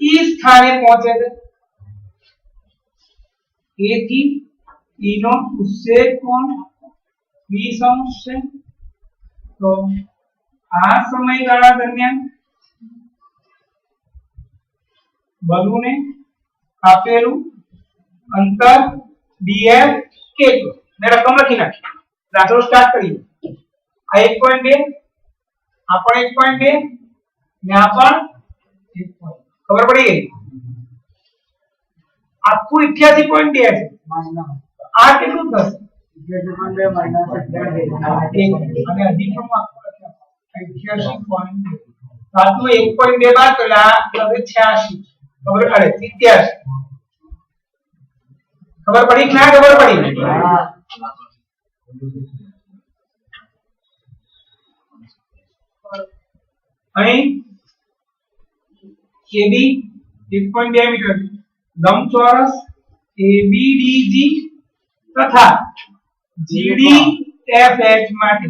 ઈ સ્થાને પહોંચે છે એ થી ઈ નો ઉત્સેદ કોણ 20 અંશ છે તો આ સમયગાળા દરમિયાન બલૂને આપેલું અંતર df કેટલું મેં રકમ લખી નાખી દાખલો સ્ટાર્ટ કરીએ આ 1.2 આ પણ 1.2 ને આ પણ 1. ખબર પડી ગઈ આખું 88.2 છે આ કેટલું થશે 88.2 અને અધિકમાં 88.2 સાતનું 1.2 બાદ પેલા 86 ખબર પડે 87 ખબર પડી ના ખબર પડી અહીં AB 1.2 મીટર લંબચોરસ ABDG તથા GDFH માટે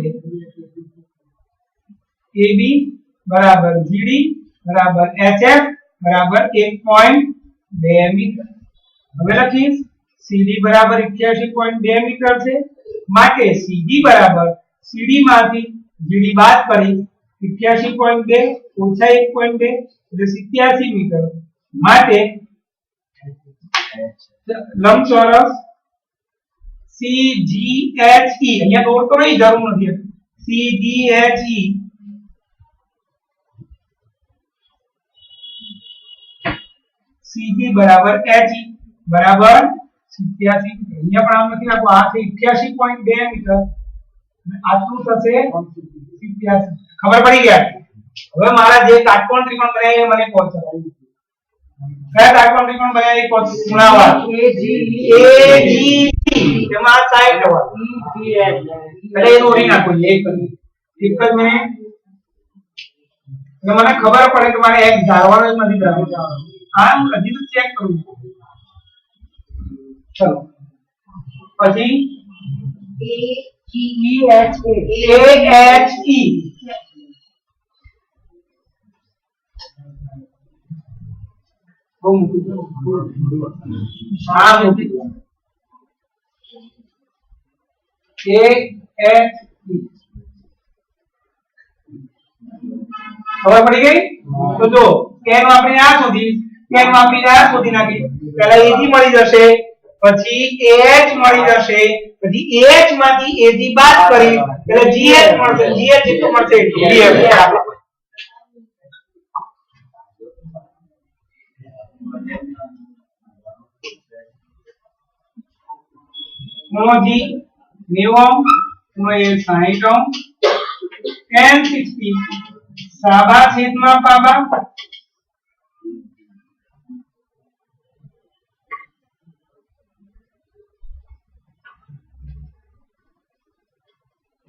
AB બરાબર GD બરાબર HF બરાબર 1.2 મીટર હવે લખીશ CD બરાબર 81.2 મીટર છે માટે CD બરાબર CD માંથી GD બાદ કરી 81.2 ઓછા 1.2 એટલે 87 મીટર માટે લંબચોરસ CGHE અહીંયા દોરતો નહીં જરૂર નથી CGHE CG બરાબર HE બરાબર 87 મીટર અહીંયા પણ આમ નથી રાખો આ છે 88.2 મીટર અને આટલું થશે 87 ખબર પડી ગયા હવે મારા જે કાટકોણ ત્રિકોણ બનાવ્યા એ મને કહો કયા કાટકોણ ત્રિકોણ બનાવ્યા એ કહો ખૂણાવાળા AG એમાં 60 હોય એટલે એનું ઓરી નાખો એક જ મિનિટ મને ખબર પડે કે મારે એક ધારવાનો જ નથી ધારવાનો આમ હજી તો ચેક કરું ચલો પછી AHE બહુ મોટું હા મોટી AHE ખબર પડી ગઈ તો જો કેન આપણે આ સુધી નાખી પહેલા AG મળી જશે પછી AH મળી જશે પછી AH માંથી AG બાદ કરી એટલે GH મળશે GH જેટલું મળશે DF ખૂણો G 90 ખૂણો A 60 tan 60 સાબા છેદમાં પાબા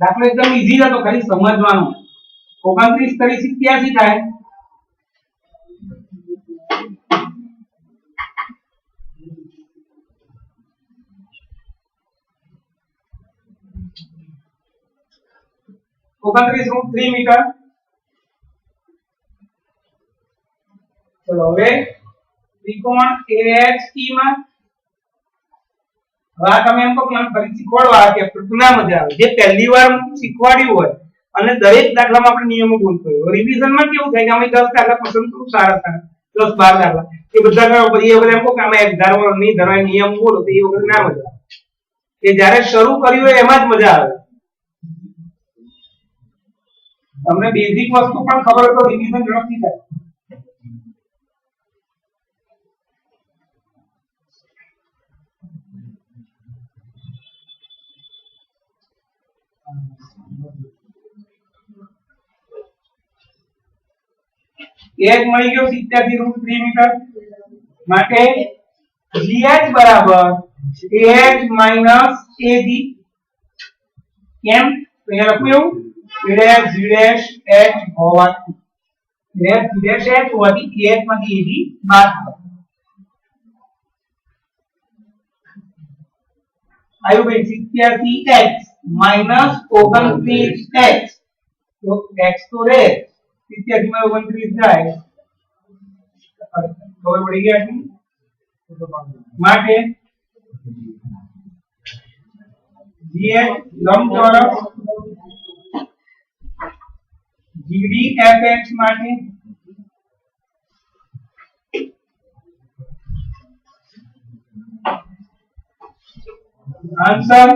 દાખલો એકદમ ઈઝી હતો ખાલી સમજવાનો 29 કરી 87 થાય 29√3 મીટર. ચલો હવે ત્રિકોણ AHT માં હવે તમે એમ કહો કે મને ફરી શીખવાડવા કે ના મજા આવે. જે પહેલી વાર શીખવાડ્યું હોય અને દરેક દાખલામાં આપણે નિયમો બોલતો હોય. રિવિઝનમાં કેવું થાય કે અમે 10 દાખલા પસંદ કરું સારા 10 12 દાખલા એ બધા કરો પછી એ વખતે એમ કહો કે અમે 11 વાર નહીં ધરવાય નિયમ બોલો તો એ વખતે ના મજા આવે. કે જ્યારે શરૂ કર્યું હોય એમાં જ મજા આવે. તમને બેઝિક વસ્તુ પણ ખબર હોય તો રિવિઝન ઝડપથી થાય. એક મળી ગયો 87√3 મીટર માટે GH બરાબર AH - AG. કેમ તો અહીંયા લખું એવું G' હોવાથી G' હોવાથી AH માંથી AG બાદ આવ્યું ભાઈ 87x - 29x તો x તો રે 87 માં 29 જાય ખબર પડી ગઈ આટલી માટે GH લંબચોરસ GDFX માટે આન્સર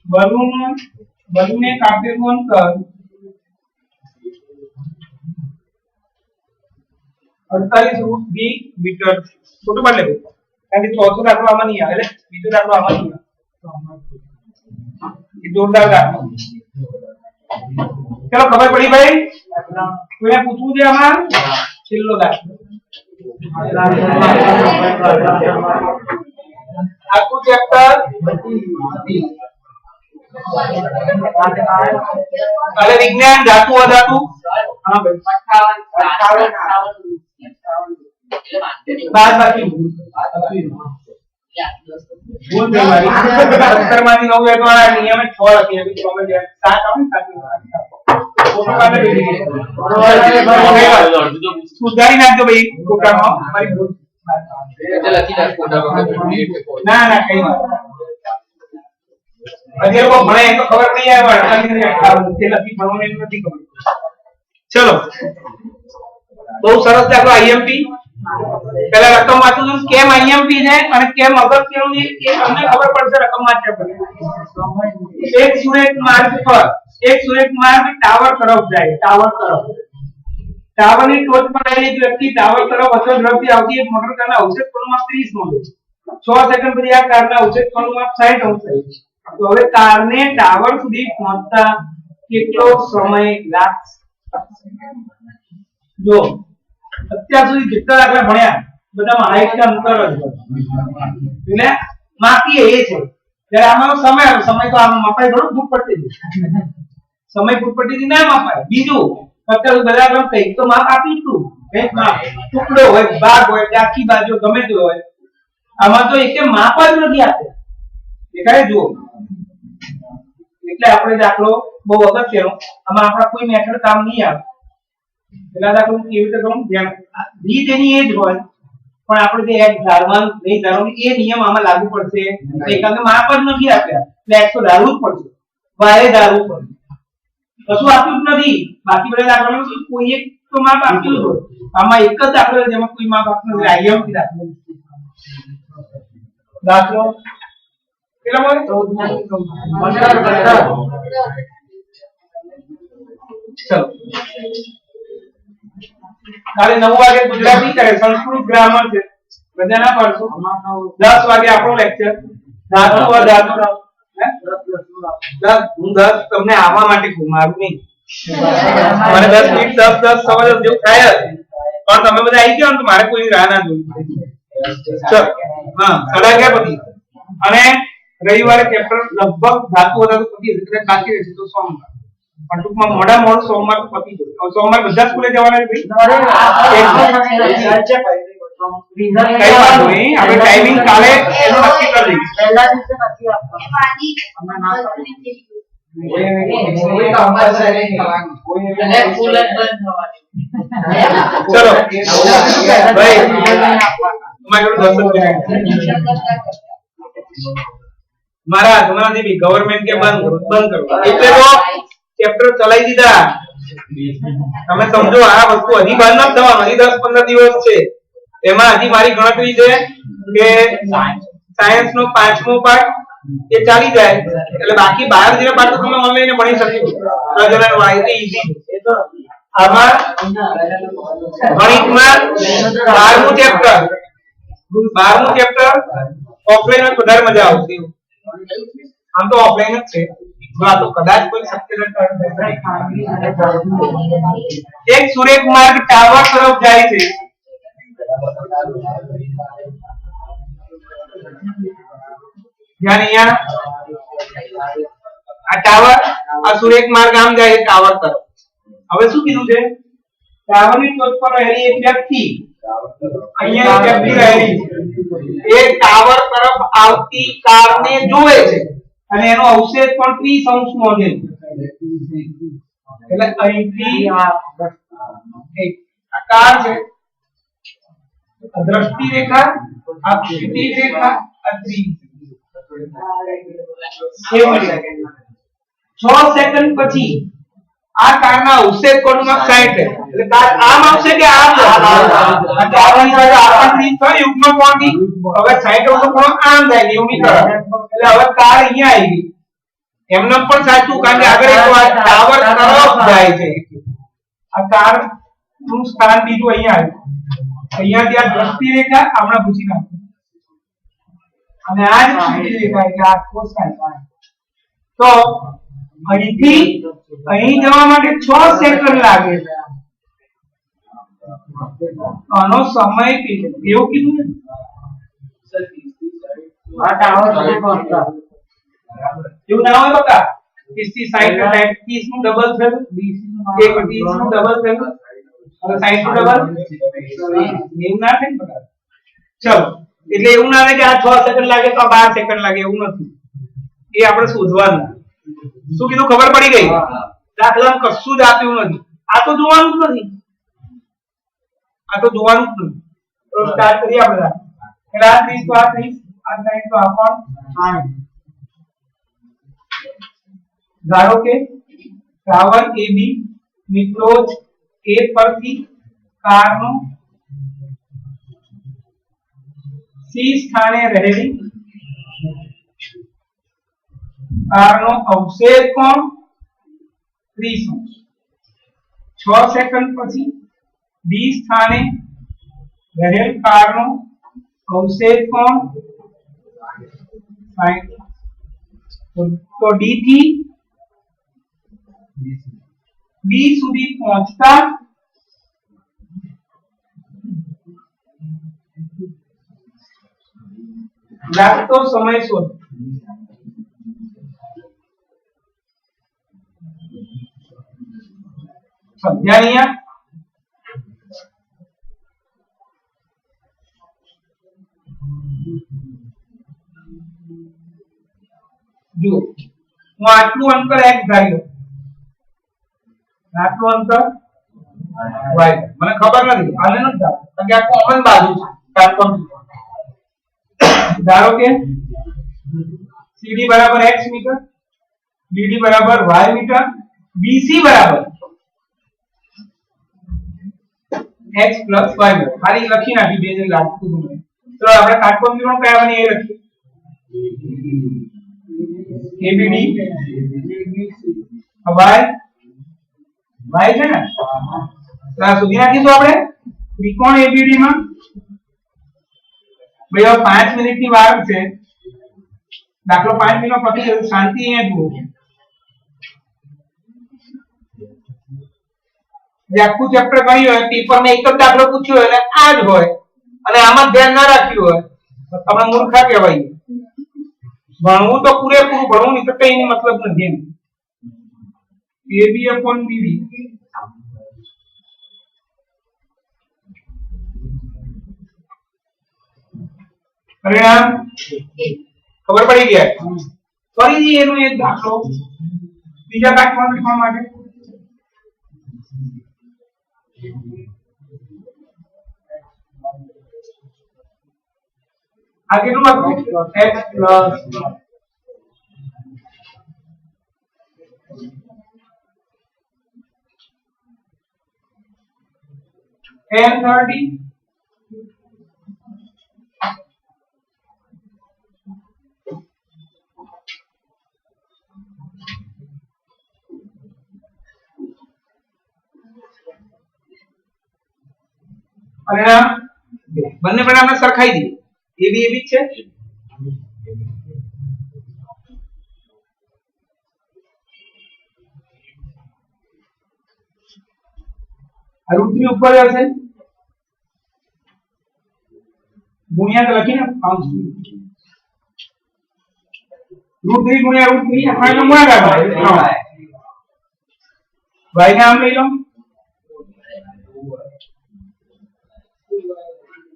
બલૂને કાપેલું અંતર 48√3 મીટર. ખોટું પાડ લેવું કારણ કે ચોથો દાખલો આમાં નહીં આવે એટલે બીજો દાખલો આમાં નહીં આવે. એ જોરદાર દાખલો. ચલો ખબર પડી ભાઈ. કોઈને પૂછવું છે આમાં છેલ્લો દાખલો આખું ચેપ્ટર અરે વિજ્ઞાન ધાતુ અધાતુ હા ભાઈ 58 બાદ બાકી ભૂલ થઈ મારી 17 માંથી 9 વેટવાળા નિયમે 6 લખી હતી તો અમે 7 આવે ને 7 ફોટો કાઢે સુધારી નાખજો ભાઈ ફોટામાં મારી ભૂલ લખી નાખ ફોટામાં ના કઈ વાત અધ્યાય કો ભણે તો ખબર નહીં આવે અડતાલીસ તે લખી ભણવાની નથી ખબર. ચલો બહુ સરસ દાખલો આઈએમપી. પહેલા રકમ વાંચું છું કેમ આઈએમપી છે અને કેમ અગત્યનું છે એ તમને ખબર પડશે રકમ વાંચ્યા પછી. એક સુરેખ માર્ગ ટાવર તરફ જાય. ટાવરની ટોચ પર રહેલી એક વ્યક્તિ ટાવર તરફ અચળ ઝડપથી આવતી એક મોટર કારના અવક્ષેપ કોણનું માપ 30 મળે. 6 સેકન્ડ પછી આ કારના અવક્ષેપ કોણનું માપ 60 અંશ થાય. તો હવે કારને ટાવર સુધી પહોંચતા કેટલો સમય લાગશે? જો અત્યાર સુધી જેટલા દાખલા ભણ્યા બધામાં હાઈટ કે અંતર જ એટલે માપીએ એ છે. જ્યારે આમાં સમય તો આમાં માપાય થોડું ફૂટપટ્ટી સમય ફૂટપટ્ટીથી ના માપાય. બીજું અત્યારે બધા કામ કઈક તો માપ આપી તું કઈક માપ ટુકડો હોય ભાગ હોય કે આખી બાજુ ગમે તે હોય. આમાં તો એક માપ જ નથી આપ્યા. દેખાય જુઓ એટલે આપણે દાખલો બહુ અગત્યનો આમાં આપણા કોઈ મેથડ કામ નહીં આવે. પેલા દાખલો કેવી રીતે કરું ધ્યાન રીત એની એ જ હોય પણ આપણે જે એક ધારવાનું નહીં ધારવાનું એ નિયમ આમાં લાગુ પડશે કારણ કે માપ જ નથી આપ્યા એટલે એક તો ધારવું જ પડશે. વારે ધારવું પડશે કશું આપ્યું જ નથી. બાકી બધા દાખલામાં કોઈ એક તો માપ આપ્યું જ હોય. આમાં એક જ દાખલો જેમાં કોઈ માપ આપ્યું નથી. આઈએમપી દાખલો કેટલા મળે 14 ચલો કાલે 9 વાગે ગુજરાતી કરે સંસ્કૃત ગ્રામર છે બધા ના પાડશો. 10 વાગે આપણો લેક્ચર ધાતુ અધાતુ હે 10 હું 10 તમને આવવા માટે કહું મારું નહીં. મને 10 મિનિટ 10 સવાલ જેવું થાય જ પણ તમે બધા આવી ગયો ને તો મારે કોઈ રાહ ના જોવી. ચલો હા સડા ગયા પછી અને રવિવારે ચેપ્ટર લગભગ ધાતુ અધાતુ પતી એટલે બાકી રહેશે તો સોમવાર પણ ટૂંકમાં મોડું સોમવાર તો પતી જશે. સોમવાર બધા સ્કૂલે જવાના છે ભાઈ. આપણે ટાઈમિંગ કાલે એનું નક્કી કરી દઈશું. પહેલા દિવસે નથી આપવાનું કોઈ કંપલસરી નહીં અને ફૂલ જ બંધ થવાની ચલો ભાઈ મારા તમારા બી ગવર્નમેન્ટ કે બંધ કરો એટલે તો ચેપ્ટર ચલાવી દીધા તમે સમજો આ વસ્તુ હજી બંધ ન થવાનું હજી 10-15 દિવસ છે એમાં હજી મારી ગણતરી છે કે સાયન્સ નો 5મો પાઠ એ ચાલી જાય એટલે બાકી 12 જેવા પાઠ તો તમે ઓનલાઈન ભણી શકશો પ્રજનન વાય ઈઝી આમાં ગણિતમાં 12મું ચેપ્ટર ઓફલાઈન માં વધારે મજા આવશે આમ તો ઓફલાઈન જ છે આ તો કદાચ કોઈ શક્ય નથી એક સુરેખ માર્ગ ટાવર તરફ જાય છે ધ્યાન અહીંયા આ ટાવર આ સુરેખ માર્ગ આમ જાય છે ટાવર તરફ હવે શું કીધું છે ટાવરની ટોચ પર રહેલી એક વ્યક્તિ અહીંયા એક વ્યક્તિ રહેલી છે એ ટાવર તરફ આવતી કારને જોવે છે અને એનો અવશેષ પણ 30 અંશનો છે એટલે અહીંથી આ કાર છે દ્રષ્ટિ રેખા આ ક્ષિતિજ રેખા આ 6 સેકન્ડ પછી આ કારના અવશેષ કોણમાં 60 એટલે કાર આમ આવશે કે આમ આવશે આની સાથે આપણ થઈ યુગ્મ કોણથી હવે 60 અંશ કોણ આમ જાય દેવની તરફ એટલે હવે કાર અહીંયા આવી ગઈ એમને પણ સાચું કારણ કે આગળ એક વાર ટાવર તરફ જાય છે આ કાર નું સ્થાન બીજું અહીંયા આવ્યું અહીંયાથી આ દ્રષ્ટિ રેખા આપણે પૂછી નાખ્યું અને આ જ ક્ષિતિજ રેખા એટલે આ કોસાઇન તો અહીંથી અહીં જવા માટે 6 સેકન્ડ લાગે છે આનો સમય એવું કીધું ને આ ટાવર સુધી પહોંચતા એવું ના હોય બકા 30 થી 60 30 નું ડબલ થયું 30 નું ડબલ થયું હવે 60 નું ડબલ એવું ના થાય બકા ચલો એટલે એવું ના થાય કે આ 6 સેકન્ડ લાગે તો આ 12 સેકન્ડ લાગે એવું નથી એ આપણે શોધવાનું શું કીધું ખબર પડી ગઈ દાખલામાં કશું જ આપ્યું નથી આ તો જોવાનું જ નથી તો સ્ટાર્ટ કરીએ આપણે એટલે આ 30 તો આ 30 આ 60 તો આ પણ 60 ધારો કે ટાવર AB ની ટોચ A પરથી કારનો C સ્થાને રહેલી કારનો અવશેષ કોણ 30 અંશ 6 સેકન્ડ પછી D સ્થાને રહેલ કારનો અવશેષ કોણ 60 તો D થી B સુધી પહોંચતા લાગતો સમય શોધો સમજ્યા જો હું આટલું અંતર x ધારી લઉં આટલું અંતર y મને ખબર નથી આને નથી કારણ કે આ કોમન બાજુ છે કાટકોણ ધારો કે CD બરાબર x મીટર BD બરાબર y મીટર BC બરાબર x + y મીટર ખાલી લખી નાખી બે જે લાગતું હતું મને તો આપણે કાટકોણ ત્રિકોણ કયા બને એ લખીએ ABD y છે ને આ સુધી નાખીશું આપણે ત્રિકોણ ABD માં ભાઈ 5 મિનિટની વાર છે દાખલો 5 મિનિટ પતી જશે શાંતિ અહીંયા જુઓ જે આખું ચેપ્ટર કર્યું હોય પેપર માં એક જ દાખલો પૂછ્યો હોય એટલે આ જ હોય અને આમાં ધ્યાન ના રાખ્યું હોય તો તમે મૂર્ખા કહેવાય ભણવું તો પૂરેપૂરું ભણવું નહીં તો કઈ એની મતલબ નથી AB/BD પરિણામ ખબર પડી ગયા ફરીથી એનો એક દાખલો બીજા કાટકોણ ત્રિકોણ માટે આ કેટલું હતું x plus tan 30 પરિણામ બંને પરિણામને સરખાઈ દઈએ એબી એબી છે આ રૂટની ઉપર હશે ગુણ્યા તો લખીને અંશ √3 ગુણ્યા √3 આપણે ગુણાકાર થાય y નામ લઈ લો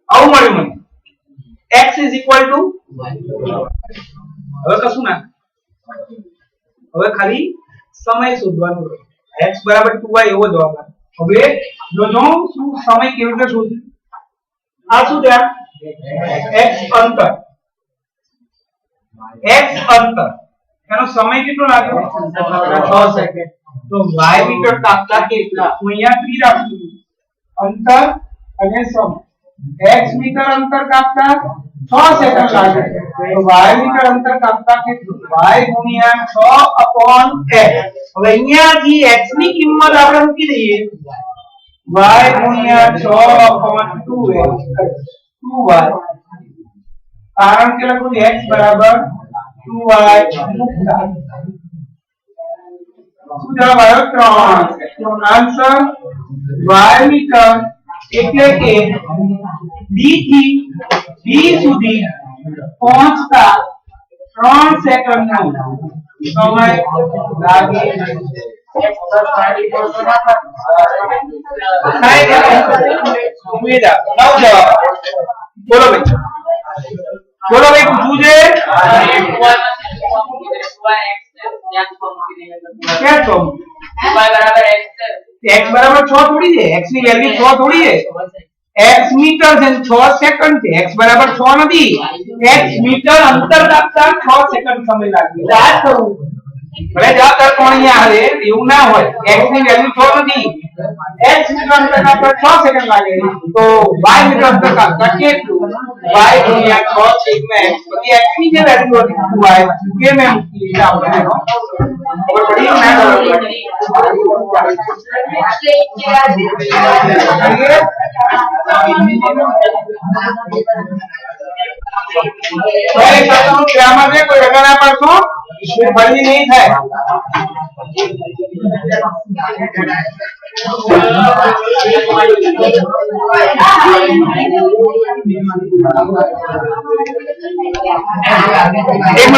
આવું મળ્યું મને x = હવે કશું ના હવે ખાલી સમય શોધવાનો x = 2y એવો જવાબ આવે હવે જો શું સમય કેવી રીતે શોધવું આ શું છે x અંતર એનો સમય કેટલો લાગે 6 સેકન્ડ તો y મીટર કાપતા કેટલા અહીંયા 3 રાખશું અંતર અને સમય x મીટર અંતર કાપતા 6 સેકન્ડ લાગે તો y મીટર અંતર કાપતા કેટલું y ગુણ્યા 6/x હવે અહીંયા જે x ની કિંમત આપણે મૂકી દઈએ y ગુણ્યા 6/2x 2y કારણ કે લખું x બરાબર 2y મૂકતા શું જવાબ આવ્યો 3 આન્સર y મીટર એટલે કે d થી b સુધી પહોંચતા 3 સેકન્ડનો સમય લાગે બોલો ભાઈ પૂછવું છે ક્યાં છો x બરાબર 6 થોડી છે x ની વેલ્યુ 6 થોડી છે x મીટર છે 6 સેકન્ડ છે x બરાબર 6 નથી x મીટર અંતર કાપતા 6 સેકન્ડ સમય લાગે યાદ કરવું ભલે જવાબ તાર કોણ અહીંયા આવે એવું ના હોય x ની વેલ્યુ 6 નથી x મીટર અંતર કાપતા 6 સેકન્ડ લાગે તો y મીટર અંતર કાપતા કેટલું y ગુણ્યા 6 છેદમાં x પછી x ની જે વેલ્યુ હતી 2y કે મેં મૂકી એટલે આપણે ખબર પડી ના કોઈ સાચું ગ્રામર છે કોઈ રગા ના પાડશો ફરી નહીં થાય એક